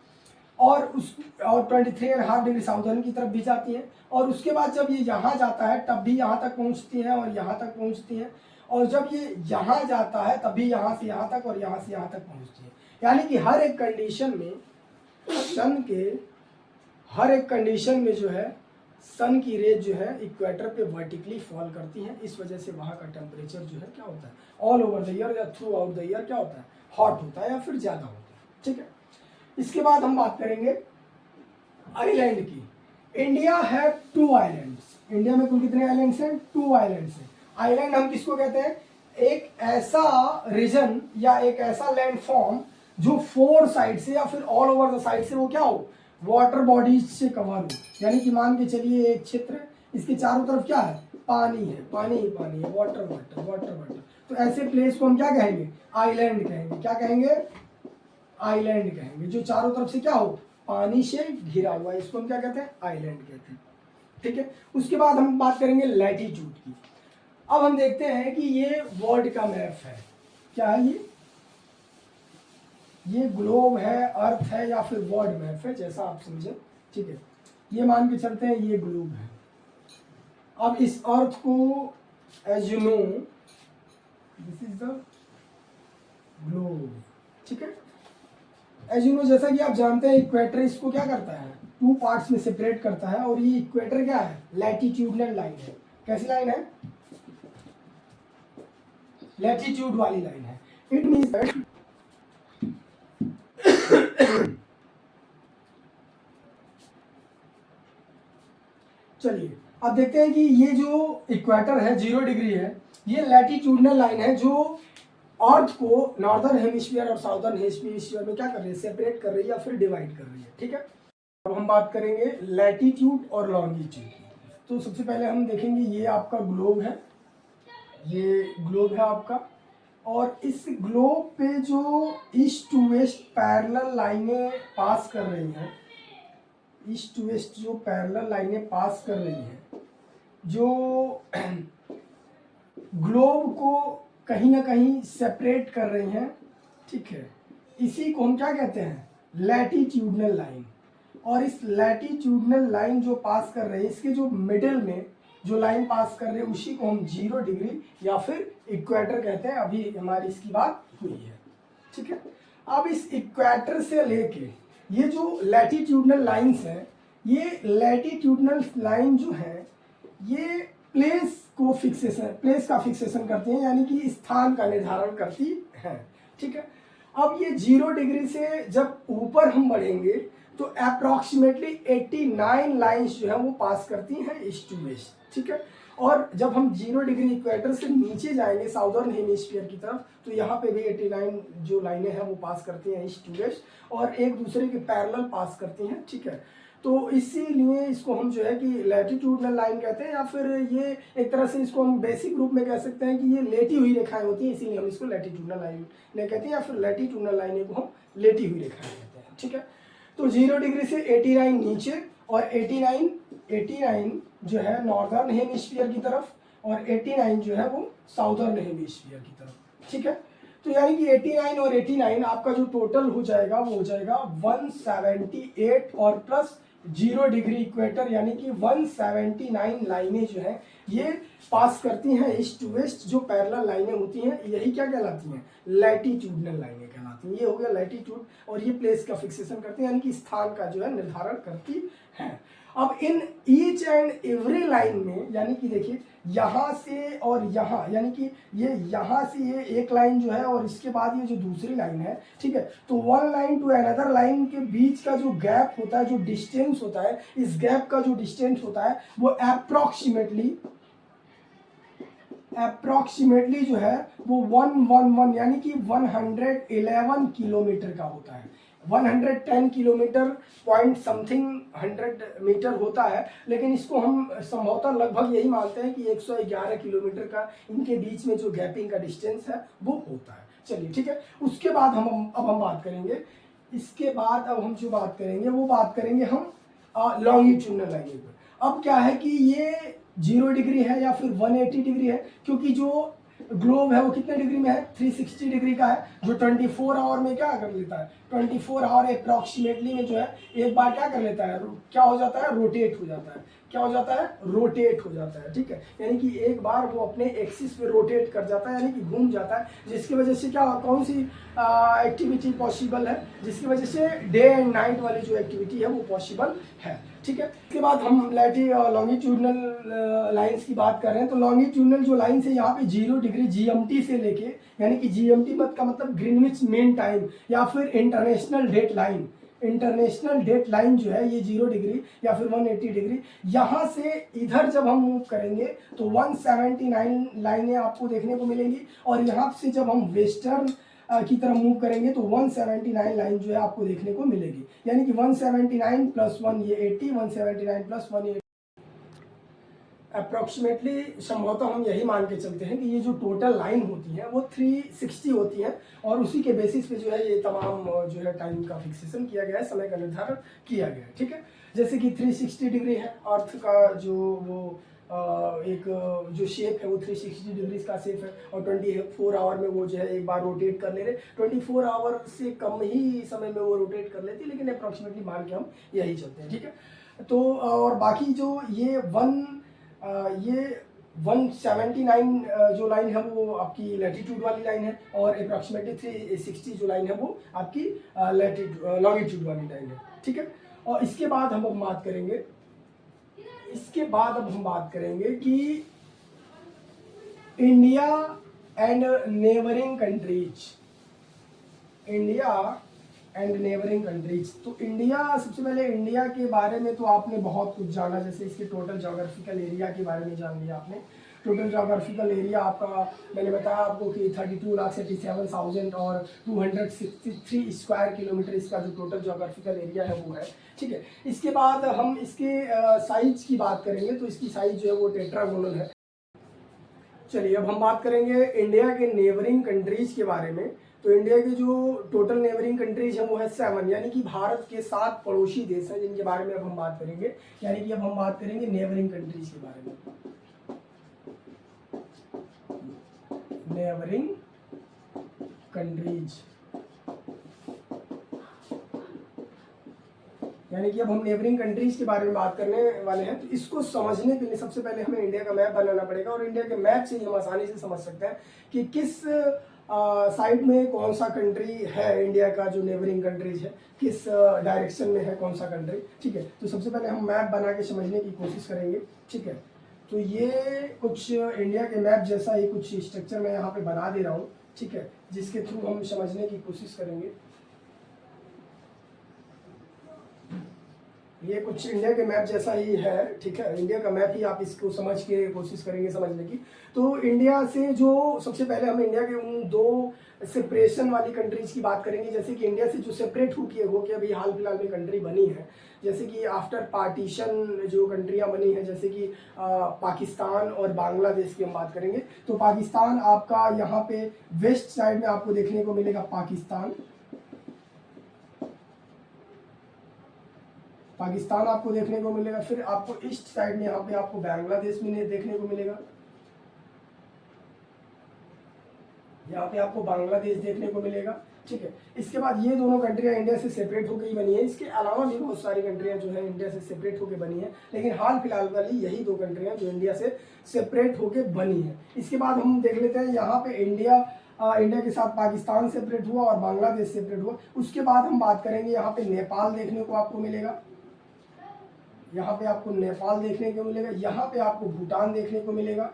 और 23.5 डिग्री साउदर्न की तरफ भी जाती हैं, और उसके बाद जब ये यहाँ जाता है तब भी यहाँ तक पहुँचती हैं और यहाँ तक पहुँचती हैं, और जब ये यहाँ जाता है तब भी यहाँ से यहाँ तक और यहाँ से यहाँ तक पहुँचती है। यानी कि हर एक कंडीशन में सन के हर एक कंडीशन में जो है सन की रेज जो है इक्वेटर पे वर्टिकली फॉल करती है। इस वजह से वहाँ का टेम्परेचर जो है क्या होता है, ऑल ओवर द ईयर या थ्रू आउट द ईयर क्या होता है, हॉट होता है या फिर ज़्यादा होता है। ठीक है, इसके बाद हम बात करेंगे आइलैंड की। इंडिया है 2 आइलैंड्स। इंडिया में कुल कितने आइलैंड्स हैं? 2 आइलैंड्स हैं। आइलैंड हम किसको कहते हैं? एक ऐसा रीजन या एक ऐसा लैंड फॉर्म जो 4 साइड से या फिर ऑल ओवर द साइड से वो क्या हो, वाटर बॉडीज से कवर हो। यानी कि मान के चलिए एक क्षेत्र है, इसके चारों तरफ क्या है, पानी है, पानी ही पानी है, वाटर वाटर वाटर वाटर। तो ऐसे प्लेस को हम क्या कहेंगे? आइलैंड कहेंगे। क्या कहेंगे? आइलैंड कहेंगे। जो चारों तरफ से क्या हो, पानी से घिरा हुआ है, इसको हम क्या कहते हैं? आइलैंड कहते हैं। ठीक है, उसके बाद हम बात करेंगे लैटिट्यूड की। अब हम देखते हैं कि ये वर्ल्ड का मैप है। क्या है ये ग्लोब है, अर्थ है या फिर वर्ल्ड मैप है, जैसा आप समझे। ठीक है, ये मान के चलते हैं ये ग्लोब है। अब इस अर्थ को as you know this is the globe. ठीक है, एज यू नो जैसा कि आप जानते हैं इक्वेटर इसको क्या करता है, 2 पार्ट्स में सेपरेट करता है, और ये इक्वेटर क्या है, लैटिट्यूडनल लाइन है। कैसी लाइन है? लैटिट्यूड वाली लाइन है। इट मींस दैट चलिए अब देखते हैं कि ये जो इक्वेटर है 0 डिग्री है, ये लैटिट्यूडनल लाइन है जो अर्थ को नॉर्दर्न हेमिस्फीयर और साउदर्न हेमिस्फीयर में क्या कर रही है, सेपरेट कर रही है या फिर डिवाइड कर रही है। ठीक है, अब हम बात करेंगे लैटिट्यूड और लॉन्गिट्यूड की। तो सबसे पहले हम देखेंगे ये आपका ग्लोब है, ये ग्लोब है आपका, और इस ग्लोब पे जो ईस्ट टू वेस्ट पैरेलल लाइनें पास कर रही हैं, ईस्ट टू वेस्ट जो पैरेलल लाइनें पास कर रही हैं, जो ग्लोब को कहीं ना कहीं सेपरेट कर रही हैं। ठीक है, इसी को हम क्या कहते हैं, लैटिट्यूडनल लाइन। और इस लैटिट्यूडनल लाइन जो पास कर रहे हैं, इसके जो मिडिल में जो लाइन पास कर रहे हैं उसी को हम 0 डिग्री या फिर इक्वेटर कहते हैं। अभी हमारी इसकी बात हुई है। ठीक है, अब इस इक्वेटर से लेके ये जो लैटिट्यूडनल लाइंस हैं, ये लैटिट्यूडनल लाइन जो है ये प्लेस का फिक्सेशन करती हैं, यानी कि स्थान का निर्धारण करती है। ठीक है, अब ये 0 डिग्री से जब ऊपर हम बढ़ेंगे तो अप्रॉक्सीमेटली 89 लाइंस जो है वो पास करती हैं ईस्ट टू वेस्ट। ठीक है, और जब हम 0 डिग्री इक्वेटर से नीचे जाएंगे साउदर्न हेमिस्फीयर की तरफ, तो यहाँ पे भी 89 जो लाइनें हैं वो पास करती हैं ईस्ट टू वेस्ट और एक दूसरे के पैरेलल पास करती हैं। ठीक है, तो इसीलिए इसको हम जो है कि लैटिट्यूडनल लाइन कहते हैं, या फिर ये एक तरह से इसको हम बेसिक रूप में कह सकते हैं कि ये लेटी हुई रेखाएं होती हैं, इसीलिए हम इसको लैटिट्यूडनल लाइन नहीं कहते हैं, या फिर लैटिट्यूडनल लाइनें को हम लेटी हुई रेखाएं कहते हैं। ठीक है, तो 0 डिग्री से 89 नीचे और 89 जो है नॉर्दर्न हेमिस्फीयर की तरफ और 89 जो है वो साउदर्न हेमिस्फीयर की तरफ। ठीक है, तो यानी कि 89 और 89 आपका जो टोटल हो जाएगा वो हो जाएगा 178 और प्लस 0 डिग्री इक्वेटर, यानी कि 179 लाइनें जो हैं ये पास करती हैं ईस्ट टू वेस्ट। जो पैरेलल लाइनें होती हैं यही क्या कहलाती हैं, लैटिट्यूडनल लाइनें कहलाती हैं। ये हो गया लैटिट्यूड, और ये प्लेस का फिक्सेशन करती हैं, यानी कि स्थान का जो है निर्धारण करती हैं। अब in each and every line में, यानी कि देखिए यहाँ से और यहाँ, यानी कि ये यहाँ से ये एक लाइन जो है और इसके बाद ये जो दूसरी लाइन है, ठीक है, तो one line to another line के बीच का जो गैप होता है, जो डिस्टेंस होता है, इस गैप का जो डिस्टेंस होता है वो अप्रॉक्सीमेटली जो है वो 111 यानी कि 111 किलोमीटर का होता है। 110 किलोमीटर पॉइंट समथिंग 100 मीटर होता है, लेकिन इसको हम संभवतः लगभग यही मानते हैं कि 111 किलोमीटर का इनके बीच में जो गैपिंग का डिस्टेंस है वो होता है। चलिए ठीक है, उसके बाद हम बात करेंगे, इसके बाद अब हम जो बात करेंगे वो बात करेंगे हम लॉन्गिट्यूडनल लाइनिंग पर। अब क्या है कि ये 0 डिग्री है या फिर 180 डिग्री है, क्योंकि जो ग्लोब है वो कितने डिग्री में है, 360 डिग्री का है, जो 24 आवर में क्या कर लेता है, 24 आवर अप्रॉक्सीमेटली में जो है एक बार क्या कर लेता है, क्या हो जाता है, रोटेट हो जाता है। क्या हो जाता है, रोटेट हो जाता है। ठीक है, यानी कि एक बार वो अपने एक्सिस पे रोटेट कर जाता है, यानी कि घूम जाता है, जिसकी वजह से क्या, कौन सी एक्टिविटी पॉसिबल है, जिसकी वजह से डे एंड नाइट वाली जो एक्टिविटी है वो पॉसिबल है। ठीक है, इसके बाद हम लॉन्गिट्यूडनल लाइंस की बात कर रहे हैं। तो लॉन्गिट्यूडनल जो लाइंस है यहाँ पे 0 डिग्री जीएमटी से लेके, यानी कि जीएमटी मत का मतलब ग्रीनविच मीन टाइम या फिर international date line, international date line जो है ये 0 डिग्री या फिर 180 डिग्री, यहाँ से इधर जब हम मूव करेंगे तो 179 लाइनें आपको देखने को मिलेंगी, और यहाँ से जब हम वेस्टर्न की तरफ मूव करेंगे तो 179 लाइन जो है आपको देखने को मिलेगी, यानी कि 179 प्लस 1 ये 80, 179 प्लस 1 ये अप्रॉक्सीमेटली संभवतः हम यही मान के चलते हैं कि ये जो टोटल लाइन होती है वो 360 होती है, और उसी के बेसिस पे जो है ये तमाम जो है टाइम का फिक्सेशन किया गया है, समय का निर्धारण किया गया है। ठीक है, जैसे कि 360 डिग्री है अर्थ का जो वो एक जो शेप है वो 360 डिग्री का शेप है, और 24 आवर में वो जो है एक बार रोटेट कर ले रहे, 24 आवर से कम ही समय में वो रोटेट कर लेती है, लेकिन अप्रॉक्सीमेटली मान के हम यही चलते हैं। ठीक है, तो और बाकी जो ये 179 जो लाइन है वो आपकी लैटिट्यूड वाली लाइन है, और अप्रॉक्सीमेटली 360 जो लाइन है वो आपकी लॉन्गिट्यूड वाली लाइन है। ठीक है, और इसके बाद हम बात करेंगे, इसके बाद अब हम बात करेंगे कि India and neighbouring countries, India and neighbouring countries. तो इंडिया, सबसे पहले इंडिया के बारे में तो आपने बहुत कुछ जाना, जैसे इसके टोटल जोग्राफिकल एरिया के बारे में जान लिया आपने। टोटल जोग्राफिकल एरिया आपका, मैंने बताया आपको कि 32,37,000 और 263 स्क्वायर किलोमीटर इसका जो टोटल जोग्राफिकल एरिया है वो है। ठीक है, इसके बाद हम इसके साइज की बात करेंगे, तो इसकी साइज जो है वो टेट्रागोनल है। चलिए अब हम बात करेंगे इंडिया के नेबरिंग कंट्रीज के बारे में। तो इंडिया के जो टोटल नेबरिंग कंट्रीज है वो है 7, यानी कि भारत के 7 पड़ोसी देश हैं जिनके बारे में अब हम बात करेंगे, यानी कि अब हम बात करेंगे नेबरिंग कंट्रीज के बारे में। नेबरिंग कंट्रीज, यानी कि अब हम नेबरिंग कंट्रीज के बारे में बात करने वाले हैं। तो इसको समझने के लिए सबसे पहले हमें इंडिया का मैप बनाना पड़ेगा, और इंडिया के मैप से ही हम आसानी से समझ सकते हैं कि किस साइड में कौन सा कंट्री है, इंडिया का जो नेबरिंग कंट्रीज है किस डायरेक्शन में है कौन सा कंट्री। ठीक है, तो सबसे पहले हम मैप बना के समझने की कोशिश करेंगे। ठीक है, तो ये कुछ इंडिया के मैप जैसा ही कुछ स्ट्रक्चर मैं यहाँ पे बना दे रहा हूँ। ठीक है, जिसके थ्रू हम समझने की कोशिश करेंगे। ये कुछ इंडिया के मैप जैसा ही है। ठीक है, इंडिया का मैप ही आप इसको समझ के कोशिश करेंगे समझने की। तो इंडिया से जो सबसे पहले हम इंडिया के उन 2 सेपरेशन वाली कंट्रीज की बात करेंगे, जैसे कि इंडिया से जो सेपरेट होके अभी हाल फिलहाल में कंट्री बनी है, जैसे कि आफ्टर पार्टीशन जो कंट्रियां बनी हैं, जैसे कि पाकिस्तान और बांग्लादेश की हम बात करेंगे। तो पाकिस्तान आपका यहाँ पे वेस्ट साइड में आपको देखने को मिलेगा पाकिस्तान, पाकिस्तान आपको देखने को मिलेगा। फिर आपको ईस्ट साइड में यहाँ पे आपको बांग्लादेश में देखने को मिलेगा, यहाँ पे आपको बांग्लादेश देखने को मिलेगा। ठीक है, इसके बाद ये दोनों कंट्रियाँ इंडिया से सेपरेट होकर ही बनी है। इसके अलावा भी बहुत सारी कंट्रियाँ जो है इंडिया से सेपरेट होकर बनी है, लेकिन हाल फिलहाल वाली यही 2 कंट्रियाँ जो इंडिया से सेपरेट होकर बनी है। इसके बाद हम देख लेते हैं यहाँ पे इंडिया के साथ पाकिस्तान सेपरेट हुआ और बांग्लादेश सेपरेट हुआ। उसके बाद हम बात करेंगे, यहाँ पे नेपाल देखने को आपको मिलेगा, यहाँ पे आपको नेपाल देखने को मिलेगा, यहाँ पे आपको भूटान देखने को मिलेगा।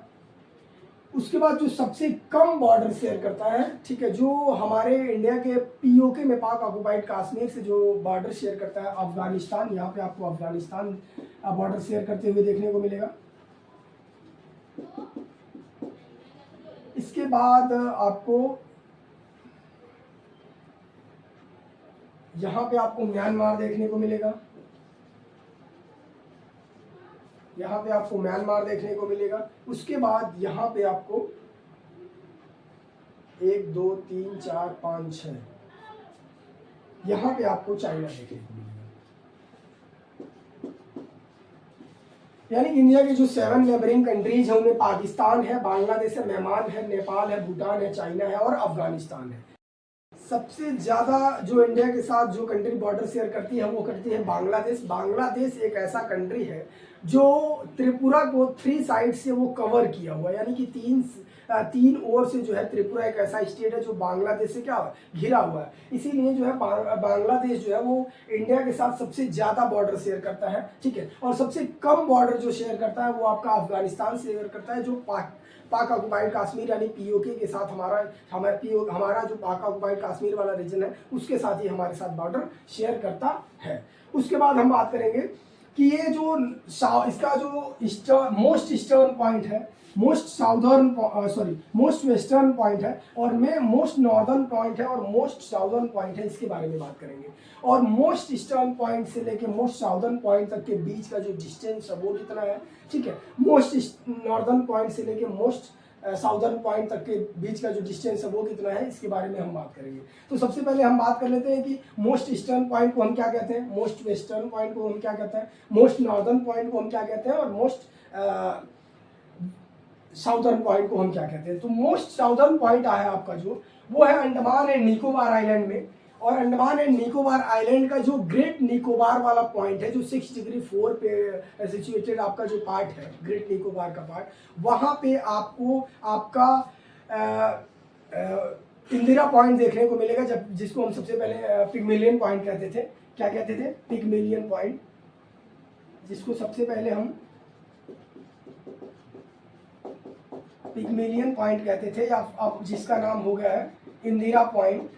उसके बाद जो सबसे कम बॉर्डर शेयर करता है, ठीक है, जो हमारे इंडिया के पीओके में पाक ऑक्युपाइड कश्मीर से जो बॉर्डर शेयर करता है, अफगानिस्तान, यहाँ पे आपको अफगानिस्तान बॉर्डर शेयर करते हुए देखने को मिलेगा। इसके बाद आपको यहाँ पे आपको म्यांमार देखने को मिलेगा, यहाँ पे आपको म्यांमार देखने को मिलेगा। उसके बाद यहाँ पे आपको 1 2 3 4 5 6 यहाँ पे आपको चाइना देखने को मिलेगा। यानी इंडिया के जो 7 नेबरिंग कंट्रीज है उनमें पाकिस्तान है, बांग्लादेश है, म्यांमार है, नेपाल है, भूटान है, चाइना है और अफगानिस्तान है। सबसे ज़्यादा जो इंडिया के साथ जो कंट्री बॉर्डर शेयर करती है वो करती है बांग्लादेश। बांग्लादेश एक ऐसा कंट्री है जो त्रिपुरा को 3 साइड से वो कवर किया हुआ है, यानी कि तीन ओर से जो है त्रिपुरा एक ऐसा स्टेट है जो बांग्लादेश से क्या घिरा हुआ है। इसीलिए जो है बांग्लादेश जो है वो इंडिया के साथ सबसे ज़्यादा बॉर्डर शेयर करता है, ठीक है। और सबसे कम बॉर्डर जो शेयर करता है वो आपका अफगानिस्तान शेयर करता है, जो पाक ऑक्युपाइड कश्मीर यानी पीओके के साथ हमारा जो पाक ऑक्युपाइड कश्मीर वाला रीजन है उसके साथ ही हमारे साथ बॉर्डर शेयर करता है। उसके बाद हम बात करेंगे कि ये जो इसका जो मोस्ट ईस्टर्न पॉइंट है, मोस्ट वेस्टर्न पॉइंट है और मोस्ट नॉर्दर्न पॉइंट है और मोस्ट साउदर्न पॉइंट है, इसके बारे में बात करेंगे। और मोस्ट ईस्टर्न पॉइंट से लेके मोस्ट साउदर्न पॉइंट तक के बीच का जो डिस्टेंस है वो कितना है, ठीक है। मोस्ट नॉर्दर्न पॉइंट से लेके मोस्ट साउदर्न पॉइंट तक के बीच का जो डिस्टेंस है वो कितना है, इसके बारे में हम बात करेंगे। तो सबसे पहले हम बात कर लेते हैं कि मोस्ट ईस्टर्न पॉइंट को हम क्या कहते हैं, मोस्ट वेस्टर्न पॉइंट को हम क्या कहते हैं, मोस्ट नॉर्दर्न पॉइंट को हम क्या कहते हैं और मोस्ट साउदर्न पॉइंट को हम क्या कहते हैं। तो मोस्ट साउदर्न पॉइंट है आपका जो वो है अंडमान एंड निकोबार आइलैंड में। और अंडमान एंड निकोबार आइलैंड का जो ग्रेट निकोबार वाला पॉइंट है जो 6 डिग्री 4 पे सिचुएटेड आपका जो पार्ट है ग्रेट निकोबार का पार्ट, वहाँ पे आपको आपका इंदिरा पॉइंट देखने को मिलेगा, जब जिसको हम सबसे पहले पिग्मेलियन पॉइंट कहते थे। क्या कहते थे? पिग्मेलियन पॉइंट, जिसको सबसे पहले हम पिग्मेलियन पॉइंट कहते थे, या अब जिसका नाम हो गया है इंदिरा पॉइंट।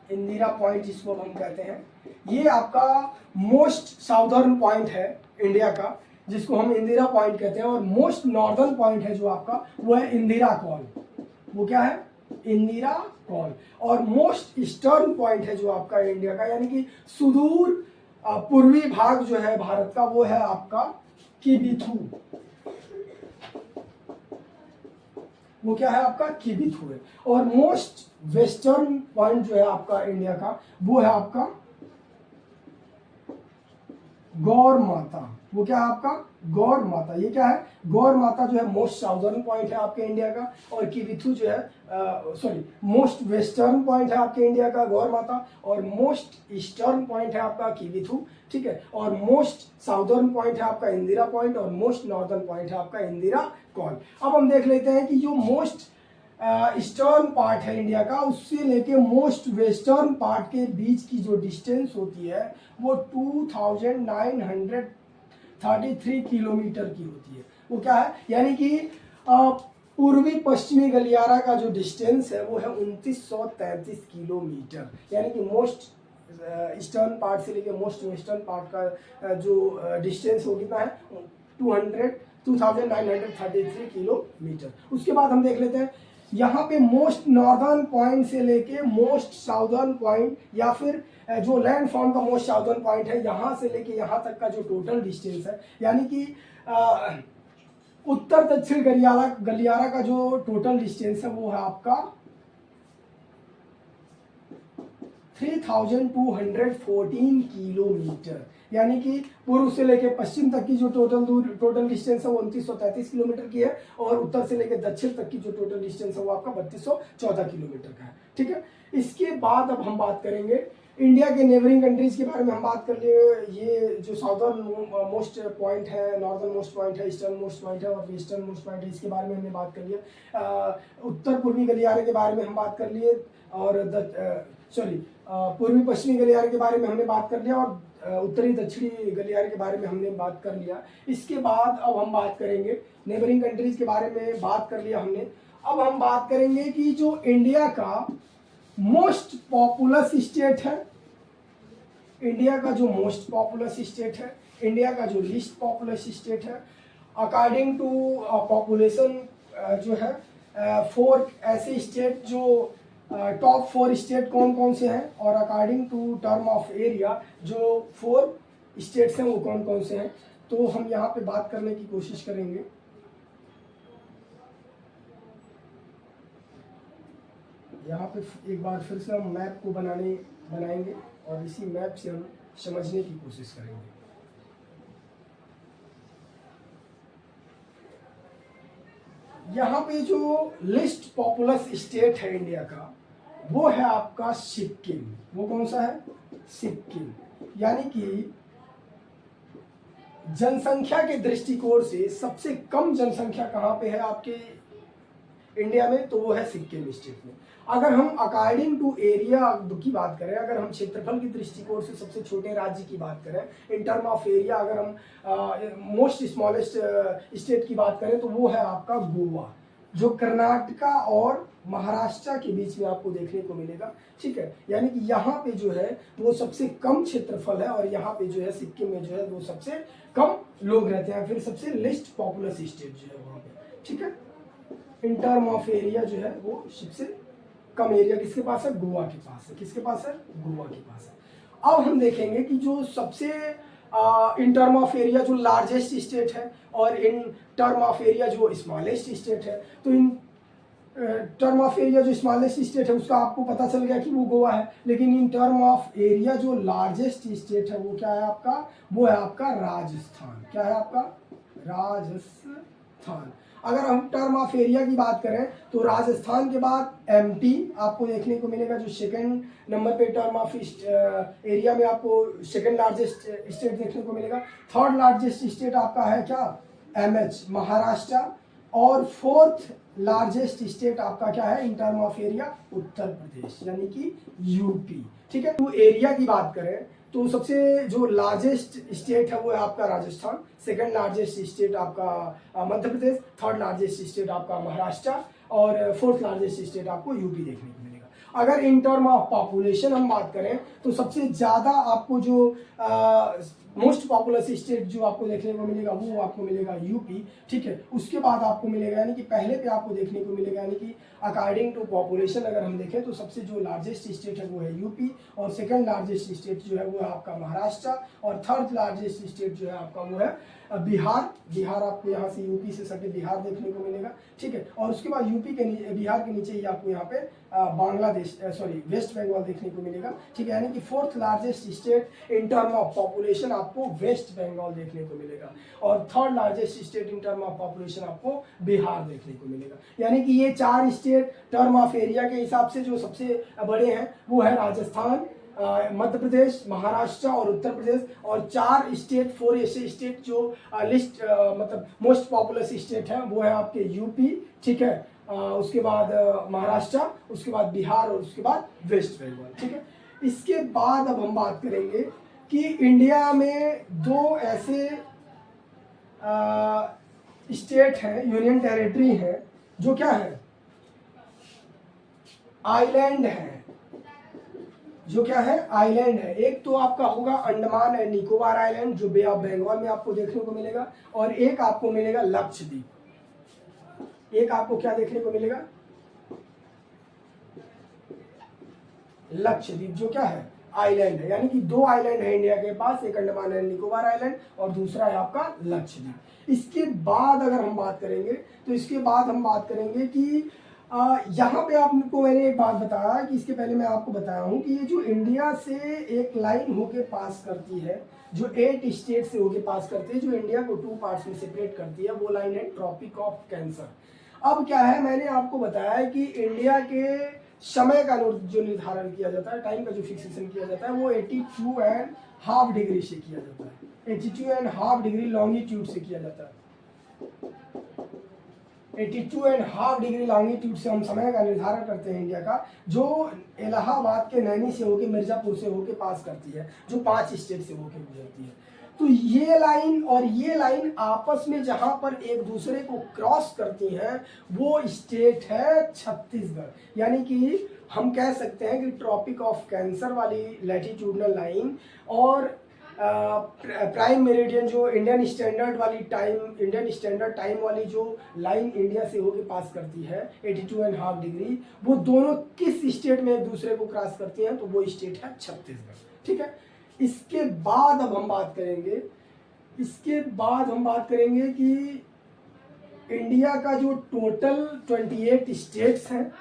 इंदिरा पॉइंट जिसको हम कहते हैं, ये आपका मोस्ट साउदर्न पॉइंट है इंडिया का, जिसको हम इंदिरा पॉइंट कहते हैं। और मोस्ट नॉर्दर्न पॉइंट है जो आपका वो है इंदिरा कॉल। वो क्या है? इंदिरा कॉल। और मोस्ट ईस्टर्न पॉइंट है जो आपका इंडिया का, यानी कि सुदूर पूर्वी भाग जो है भारत का, वो है आपका किबिथू। वो क्या है? आपका किबिथू है। और मोस्ट वेस्टर्न पॉइंट जो है आपका इंडिया का, वो है आपका गौर माता। वो क्या है? आपका गौर माता। ये क्या है? गौर माता जो है मोस्ट साउदर्न पॉइंट है आपके इंडिया का। और किबिथू जो है मोस्ट वेस्टर्न पॉइंट है आपके इंडिया का गौर माता। और मोस्ट ईस्टर्न पॉइंट है आपका किबिथू, ठीक है। और मोस्ट साउदर्न पॉइंट है आपका इंदिरा पॉइंट। और मोस्ट नॉर्दर्न पॉइंट है आपका इंदिरा कॉल। अब हम देख लेते हैं कि जो मोस्ट ईस्टर्न पार्ट है इंडिया का, उससे लेके मोस्ट वेस्टर्न पार्ट के बीच की जो डिस्टेंस होती है वो 2933 किलोमीटर की होती है। वो क्या है? यानी कि पूर्वी पश्चिमी गलियारा का जो डिस्टेंस है वो है 2933 किलोमीटर। यानी कि मोस्ट ईस्टर्न पार्ट से लेके मोस्ट वेस्टर्न पार्ट का जो डिस्टेंस वो कितना है? 2933 किलोमीटर। उसके बाद हम देख लेते हैं यहाँ पे मोस्ट नॉर्दर्न पॉइंट से लेके मोस्ट साउदर्न पॉइंट, या फिर जो लैंड फॉर्म का मोस्ट साउदर्न पॉइंट है, यहाँ से लेके यहाँ तक का जो टोटल डिस्टेंस है, यानी कि उत्तर दक्षिण गलियारा का जो टोटल डिस्टेंस है वो है आपका 3214 किलोमीटर। यानी कि पूर्व से लेकर पश्चिम तक की जो टोटल डिस्टेंस है वो 2933 किलोमीटर की है। और उत्तर से लेकर दक्षिण तक की जो टोटल डिस्टेंस है वो आपका 3214 किलोमीटर का है, ठीक है। इसके बाद अब हम बात करेंगे इंडिया के नेबरिंग कंट्रीज के बारे में। हम बात कर लिए ये जो साउदर्न मोस्ट पॉइंट है, नॉर्दर्न मोस्ट पॉइंट है, ईस्टर्न मोस्ट पॉइंट है और वेस्टर्न मोस्ट पॉइंट है, इसके बारे में हमने बात कर लिया। उत्तर पूर्वी गलियारे के बारे में हम बात कर लिए, और पूर्वी पश्चिमी गलियारे के बारे में हमने बात कर लिया, और उत्तरी दक्षिणी गलियारे के बारे में हमने बात कर लिया। इसके बाद अब हम बात करेंगे नेबरिंग कंट्रीज के बारे में। बात कर लिया हमने। अब हम बात करेंगे कि जो इंडिया का मोस्ट पॉपुलस स्टेट है, इंडिया का जो मोस्ट पॉपुलस स्टेट है, इंडिया का जो लीस्ट पॉपुलस स्टेट है, अकॉर्डिंग टू पॉपुलेशन जो है 4 ऐसे स्टेट जो टॉप 4 स्टेट कौन कौन से हैं और according to term of area जो 4 स्टेट्स हैं वो कौन कौन से हैं, तो हम यहाँ पे बात करने की कोशिश करेंगे। यहाँ पे एक बार फिर से हम मैप को बनाएंगे और इसी मैप से हम समझने की कोशिश करेंगे। यहाँ पे जो लिस्ट पॉपुलस स्टेट है इंडिया का वो है आपका सिक्किम। वो कौन सा है? सिक्किम। यानी कि जनसंख्या के दृष्टिकोण से सबसे कम जनसंख्या कहाँ पे है आपके इंडिया में, तो वो है सिक्किम स्टेट में। अगर हम अकॉर्डिंग टू एरिया की बात करें, अगर हम क्षेत्रफल की दृष्टिकोण से सबसे छोटे राज्य की बात करें, इन टर्म ऑफ एरिया अगर हम मोस्ट स्मॉलेस्ट स्टेट की बात करें, तो वो है आपका गोवा, जो कर्नाटका और महाराष्ट्र के बीच में आपको देखने को मिलेगा। ठीक है, यानी कि यहाँ पे जो है वो सबसे कम क्षेत्रफल है और यहाँ पे जो है सिक्किम में जो है वो सबसे कम लोग रहते हैं, फिर सबसे लिस्ट पॉपुलस स्टेट जो है वहाँ पे। ठीक है, इन टर्म ऑफ एरिया जो है वो सबसे कम एरिया किसके पास है? गोवा के पास है। किसके पास है? गोवा के पास है। अब हम देखेंगे कि जो सबसे इन टर्म ऑफ एरिया जो लार्जेस्ट स्टेट है और इन टर्म ऑफ एरिया जो स्मॉलेस्ट स्टेट है, तो इन टर्म ऑफ एरिया जो स्मॉलेस्ट स्टेट है उसका आपको पता चल गया कि वो गोवा है, लेकिन इन टर्म ऑफ एरिया जो लार्जेस्ट स्टेट है वो क्या है आपका? वो है आपका राजस्थान। क्या है आपका? राजस्थान। अगर हम टर्म ऑफ एरिया की बात करें तो राजस्थान के बाद एमपी आपको देखने को मिलेगा, जो सेकंड नंबर पे टर्म ऑफ एरिया में आपको सेकंड लार्जेस्ट स्टेट देखने को मिलेगा। थर्ड लार्जेस्ट स्टेट आपका है क्या? एमएच, महाराष्ट्र। और फोर्थ लार्जेस्ट स्टेट आपका क्या है in term of area? Uttar Pradesh, यानी कि यूपी। ठीक है, तो एरिया की बात करें तो सबसे जो लार्जेस्ट स्टेट है वो है आपका राजस्थान, सेकंड लार्जेस्ट स्टेट आपका Madhya Pradesh, third largest state आपका महाराष्ट्र और फोर्थ लार्जेस्ट स्टेट आपको यूपी देखने को मिलेगा। अगर इन टर्म ऑफ पॉपुलेशन हम बात करें तो सबसे ज़्यादा आपको जो मोस्ट पॉपुलस स्टेट जो आपको देखने को मिलेगा वो आपको मिलेगा यूपी। ठीक है, उसके बाद आपको मिलेगा, यानी कि पहले पे आपको देखने को मिलेगा, यानी कि अकॉर्डिंग टू पॉपुलेशन अगर हम देखें तो सबसे जो लार्जेस्ट स्टेट है वो है यूपी और सेकंड लार्जेस्ट स्टेट जो है वो है आपका महाराष्ट्र और थर्ड लार्जेस्ट स्टेट जो है आपका वो है बिहार। बिहार आपको यहाँ से यूपी से सटे बिहार देखने को मिलेगा। ठीक है, और उसके बाद यूपी के बिहार के नीचे ही आपको यहाँ पे बांग्लादेश वेस्ट बंगाल देखने को मिलेगा। ठीक है, यानी कि fourth largest state in term of population आपको वेस्ट बंगाल देखने को मिलेगा और third largest state in term of population आपको बिहार देखने को मिलेगा। यानी कि ये 4 स्टेट टर्म ऑफ एरिया के हिसाब से जो सबसे बड़े हैं वो है राजस्थान, मध्य प्रदेश, महाराष्ट्र और उत्तर प्रदेश। और 4 स्टेट 4 ऐसे स्टेट जो लिस्ट मतलब मोस्ट पॉपुलस स्टेट है वो है आपके यूपी। ठीक है, उसके बाद महाराष्ट्र, उसके बाद बिहार और उसके बाद वेस्ट बंगाल। ठीक है, इसके बाद अब हम बात करेंगे कि इंडिया में 2 ऐसे स्टेट हैं, यूनियन टेरिटरी हैं, जो क्या है? आइलैंड है। जो क्या है? आइलैंड है। एक तो आपका होगा अंडमान एंड निकोबार आइलैंड जो बे ऑफ बंगाल में आपको देखने को मिलेगा और एक आपको मिलेगा लक्षद्वीप। एक आपको क्या देखने को मिलेगा? लक्षद्वीप, जो क्या है? आइलैंड है। यानी कि 2 आइलैंड है इंडिया के पास, एक अंडमान एंड निकोबार आइलैंड और दूसरा है आपका लक्षद्वीप। इसके बाद अगर हम बात करेंगे तो इसके बाद हम बात करेंगे कि यहाँ पे आपको मैंने एक बात बताया कि इसके पहले मैं आपको बताया हूँ कि ये जो इंडिया से एक लाइन होके पास करती है, जो 8 स्टेट से होके पास करती है, जो इंडिया को 2 पार्ट्स में सेपरेट करती है, वो लाइन है ट्रॉपिक ऑफ कैंसर। अब क्या है, मैंने आपको बताया कि इंडिया के समय का जो निर्धारण किया जाता है, टाइम का जो फिक्सेशन किया जाता है, वो 82.5 डिग्री से किया जाता है। 82.5 डिग्री लॉन्गिट्यूड से किया जाता है। 82.5 डिग्री लॉन्गिट्यूड से हम समय का निर्धारण करते हैं इंडिया का, जो इलाहाबाद के नैनी से होके मिर्जापुर से होके पास करती है, जो 5 स्टेट से होके गुजरती है। तो ये लाइन और ये लाइन आपस में जहां पर एक दूसरे को क्रॉस करती हैं वो स्टेट है छत्तीसगढ़। यानी कि हम कह सकते हैं कि ट्रॉपिक ऑफ कैंसर वाली लैटिट्यूडनल लाइन और प्राइम मेरिडियन जो इंडियन स्टैंडर्ड टाइम वाली जो लाइन इंडिया से होके पास करती है 82.5 डिग्री, वो दोनों किस स्टेट में एक दूसरे को क्रॉस करती हैं, तो वो स्टेट है छत्तीसगढ़। ठीक है, इसके बाद अब हम बात करेंगे कि इंडिया का जो टोटल 28 स्टेट्स हैं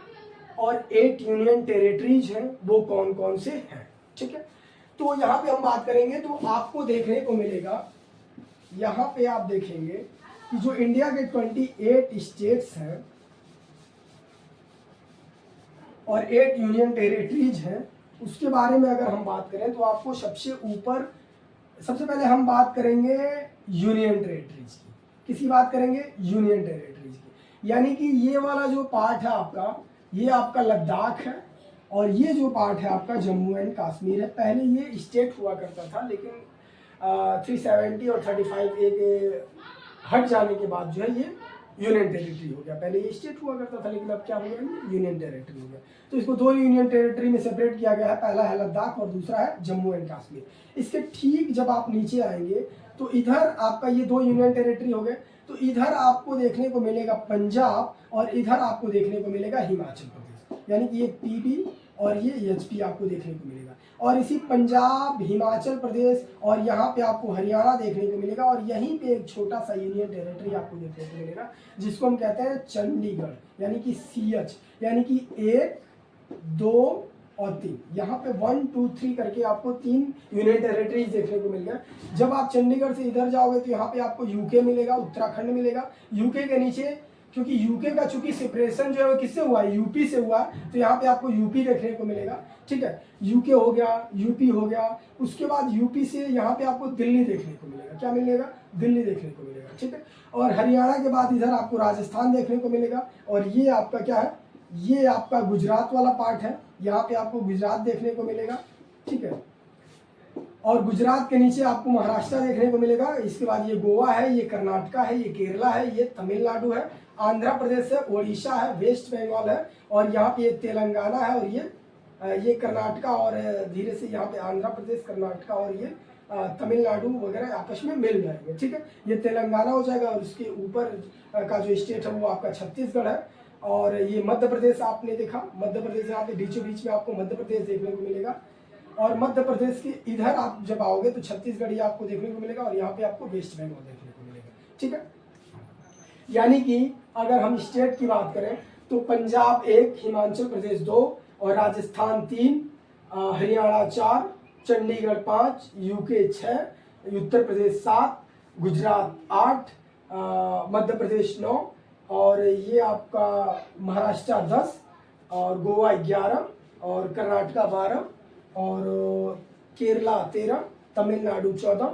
और 8 यूनियन टेरिटरीज हैं वो कौन कौन से हैं। ठीक है, तो यहाँ पे हम बात करेंगे तो आपको देखने को मिलेगा, यहाँ पे आप देखेंगे कि जो इंडिया के 28 स्टेट्स हैं और 8 यूनियन टेरिटरीज हैं, उसके बारे में अगर हम बात करें तो आपको सबसे पहले हम बात करेंगे यूनियन टेरिटरीज की। किसी बात करेंगे यूनियन टेरिटरीज की, यानी कि ये वाला जो पार्ट है आपका, ये आपका लद्दाख है और ये जो पार्ट है आपका जम्मू एंड कश्मीर है। पहले ये स्टेट हुआ करता था, लेकिन 370 और 35A के हट जाने के बाद जो है ये यूनियन टेरिटरी हो गया। पहले ये स्टेट हुआ करता था, लेकिन अब क्या हो गया, यूनियन टेरिटरी हो गया। तो इसको 2 यूनियन टेरिटरी में सेपरेट किया गया है, पहला है लद्दाख और दूसरा है जम्मू एंड कश्मीर। इसके ठीक जब आप नीचे आएंगे तो इधर आपका ये 2 यूनियन टेरिटरी हो गए, तो इधर आपको देखने को मिलेगा पंजाब और इधर आपको देखने को मिलेगा हिमाचल प्रदेश, यानी कि ये पीबी और ये एचपी आपको देखने को मिलेगा। और इसी पंजाब, हिमाचल प्रदेश और यहाँ पे आपको हरियाणा देखने को मिलेगा और यहीं पे एक छोटा सा यूनियन टेरिटरी आपको देखने को मिलेगा जिसको हम कहते हैं चंडीगढ़, यानी कि CH, यानी कि 1, 2 और 3। यहाँ पे 1, 2, 3 करके आपको 3 यूनियन टेरिटरीज देखने को मिल गया। जब आप चंडीगढ़ से इधर जाओगे तो यहाँ पे आपको यूके मिलेगा, उत्तराखंड मिलेगा। यूके के नीचे, क्योंकि यूके का चूंकि सेपरेशन जो है वो किससे हुआ है, यूपी से हुआ, तो यहाँ पे आपको यूपी देखने को मिलेगा। ठीक है, यूके हो गया, यूपी हो गया, उसके बाद यूपी से यहाँ पे आपको दिल्ली देखने को मिलेगा। क्या मिलेगा, दिल्ली देखने को मिलेगा। ठीक है, और हरियाणा के बाद इधर आपको राजस्थान देखने को मिलेगा और ये आपका क्या है, ये आपका गुजरात वाला पार्ट है, यहाँ पे आपको गुजरात देखने को मिलेगा। ठीक है, और गुजरात के नीचे आपको महाराष्ट्र देखने को मिलेगा। इसके बाद ये गोवा है, ये कर्नाटका है, ये केरला है, ये तमिलनाडु है, आंध्र प्रदेश है, उड़ीसा है, वेस्ट बंगाल है और यहाँ पे ये तेलंगाना है और ये कर्नाटका और धीरे से यहाँ पे आंध्र प्रदेश, कर्नाटका और ये तमिलनाडु वगैरह आपस में मिल जाएंगे। ठीक है, ये तेलंगाना हो जाएगा और उसके ऊपर का जो स्टेट है वो आपका छत्तीसगढ़ है। और ये मध्य प्रदेश आपने देखा, मध्य प्रदेश यहाँ पे बीचों बीच में आपको मध्य प्रदेश देखने को मिलेगा और मध्य प्रदेश के इधर आप जब आओगे तो छत्तीसगढ़ ही आपको देखने को मिलेगा और यहाँ पे आपको वेस्ट बंगाल देखने को मिलेगा। ठीक है, यानी कि अगर हम स्टेट की बात करें तो पंजाब 1, हिमाचल प्रदेश 2 और राजस्थान 3, हरियाणा 4, चंडीगढ़ 5, यूके 6, उत्तर प्रदेश 7, गुजरात 8, मध्य प्रदेश 9 और ये आपका महाराष्ट्र 10 और गोवा 11 और कर्नाटका 12 और केरला 13, तमिलनाडु 14,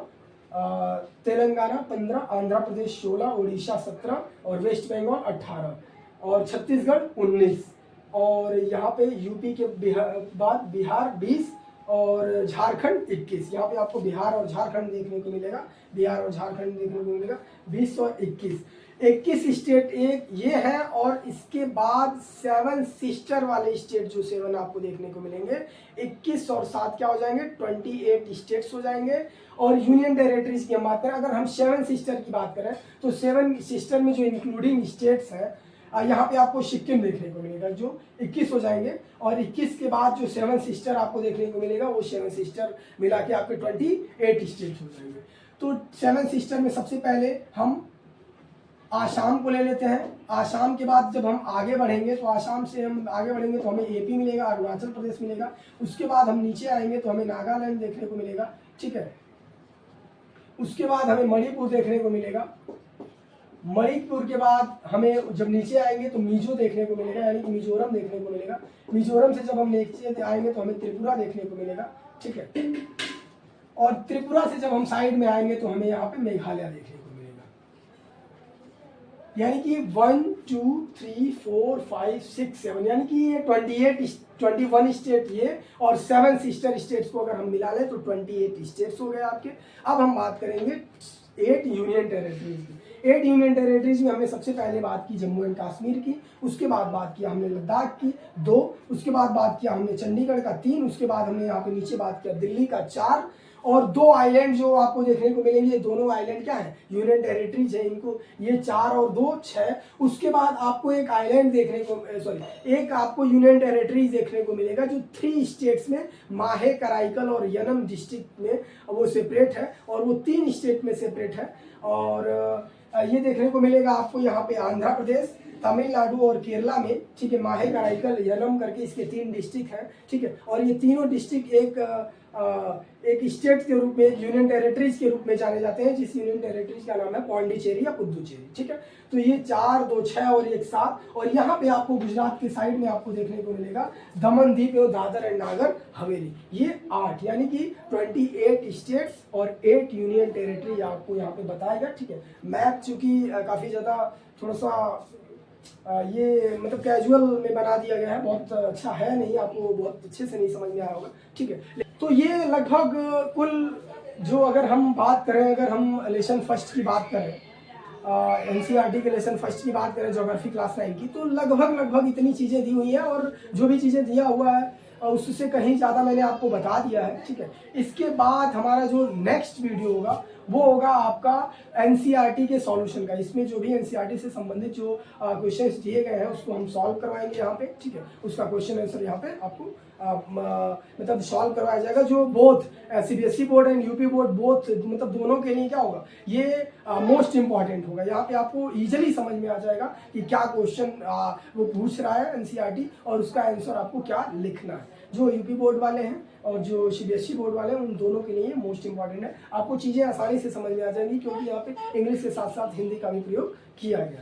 तेलंगाना 15, आंध्र प्रदेश 16, उड़ीसा 17 और वेस्ट बंगाल 18 और छत्तीसगढ़ 19 और यहाँ पे यूपी के बाद बिहार 20 और झारखंड 21। यहाँ पे आपको बिहार और झारखंड देखने को मिलेगा, बिहार और झारखंड देखने को मिलेगा 20 और 21 स्टेट एक ये है। और इसके बाद 7 सिस्टर वाले स्टेट जो 7 आपको देखने को मिलेंगे, 21 और 7 क्या हो जाएंगे, 28 स्टेट्स हो जाएंगे। और यूनियन टेरिटरीज की हम बात करें, अगर हम 7 सिस्टर की बात करें तो 7 सिस्टर में जो इंक्लूडिंग स्टेट्स हैं, यहाँ पे आपको सिक्किम देखने को मिलेगा जो 21 हो जाएंगे। और 21 के बाद जो 7 सिस्टर आपको देखने को मिलेगा वो 7 सिस्टर मिला के आपके 28 स्टेट्स हो जाएंगे। तो 7 सिस्टर में सबसे पहले हम आसाम को ले लेते हैं। आसाम के बाद जब हम आगे बढ़ेंगे तो आसाम से हम आगे बढ़ेंगे तो हमें एपी मिलेगा, अरुणाचल प्रदेश मिलेगा। उसके बाद हम नीचे आएंगे तो हमें नागालैंड देखने को मिलेगा। ठीक है, उसके बाद हमें मणिपुर देखने को मिलेगा। मणिपुर के बाद हमें जब नीचे आएंगे तो मिजो देखने को मिलेगा, यानी कि मिजोरम देखने को मिलेगा। मिजोरम से जब हम नीचे आएंगे तो हमें त्रिपुरा देखने को मिलेगा। ठीक है, और त्रिपुरा से जब हम साइड में आएंगे तो हमें यहाँ पे मेघालय देखने को मिलेगा। यानी कि 1, 2, 3, 4, 5, 6, 7 यानी कि ये 21 स्टेट ये और 7 सिस्टर स्टेट्स को अगर हम मिला लें तो 28 स्टेट्स हो गए आपके। अब हम बात करेंगे 8 यूनियन टेरिटरीज की। 8 यूनियन टेरिटरीज में हमने सबसे पहले बात की जम्मू एंड कश्मीर की, उसके बाद बात किया हमने लद्दाख की 2, उसके बाद बात किया हमने चंडीगढ़ का 3, उसके बाद हमने यहाँ पे नीचे बात किया दिल्ली का 4 और 2 आइलैंड जो आपको देखने को मिलेंगे, ये दोनों आइलैंड क्या है, यूनियन टेरिटरीज है, इनको ये 4 और 2 6। उसके बाद आपको एक आइलैंड देखने को, सॉरी, एक आपको यूनियन टेरिटरीज देखने को मिलेगा जो 3 स्टेट्स में, माहे, कराईकल और यनम डिस्ट्रिक्ट में वो सेपरेट है, और वो 3 स्टेट में सेपरेट है। और ये देखने को मिलेगा आपको यहाँ पे आंध्र प्रदेश, तमिलनाडु और केरला में, ठीक है। माहे, कराईकल, यनम करके इसके 3 डिस्ट्रिक्ट हैं, ठीक है। और ये तीनों डिस्ट्रिक्ट एक स्टेट के रूप में, यूनियन टेरिटरीज के रूप में जाने जाते हैं, जिस यूनियन टेरिटरीज का नाम है पौंडीचेरी या पुदुचेरी, ठीक है। तो ये 4, 2, 6 और 1, 7। और यहाँ पे आपको गुजरात के साइड में आपको देखने को मिलेगा दमन दीव और दादर एंड नागर हवेली, ये 8, यानी कि 28 स्टेट्स और 8 यूनियन टेरिटरी आपको यहाँ पे बताएगा, ठीक है। मैप चूंकि काफ़ी ज़्यादा थोड़ा सा ये मतलब कैजुअल में बना दिया गया है, बहुत अच्छा है नहीं, आपको बहुत अच्छे से नहीं समझ में आया होगा, ठीक है। तो ये लगभग कुल, जो अगर हम बात करें, अगर हम लेसन फर्स्ट की बात करें, एनसीईआरटी के लेसन फर्स्ट की बात करें, ज्योग्राफी क्लास 9 की, तो लगभग इतनी चीज़ें दी हुई हैं, और जो भी चीज़ें दिया हुआ है उससे कहीं ज़्यादा मैंने आपको बता दिया है, ठीक है। इसके बाद हमारा जो नेक्स्ट वीडियो होगा वो होगा आपका एनसीईआरटी के सॉल्यूशन का। इसमें जो भी एनसीईआरटी से संबंधित जो क्वेश्चंस दिए गए हैं उसको हम सॉल्व करवाएंगे यहाँ पे, ठीक है। उसका क्वेश्चन आंसर यहाँ पे आपको मतलब सॉल्व करवाया जाएगा, जो both CBSE board and UP board both, मतलब दोनों के लिए क्या होगा, ये मोस्ट इंपॉर्टेंट होगा। यहाँ पे आपको इजीली समझ में आ जाएगा कि क्या क्वेश्चन वो पूछ रहा है एनसीईआरटी, और उसका आंसर आपको क्या लिखना है। जो यूपी बोर्ड वाले हैं और जो सीबीएसई बोर्ड वाले हैं, उन दोनों के लिए मोस्ट इंपॉर्टेंट है। आपको चीज़ें आसानी से समझ में आ जाएंगी, क्योंकि यहाँ पे इंग्लिश के साथ साथ हिंदी का भी प्रयोग किया गया।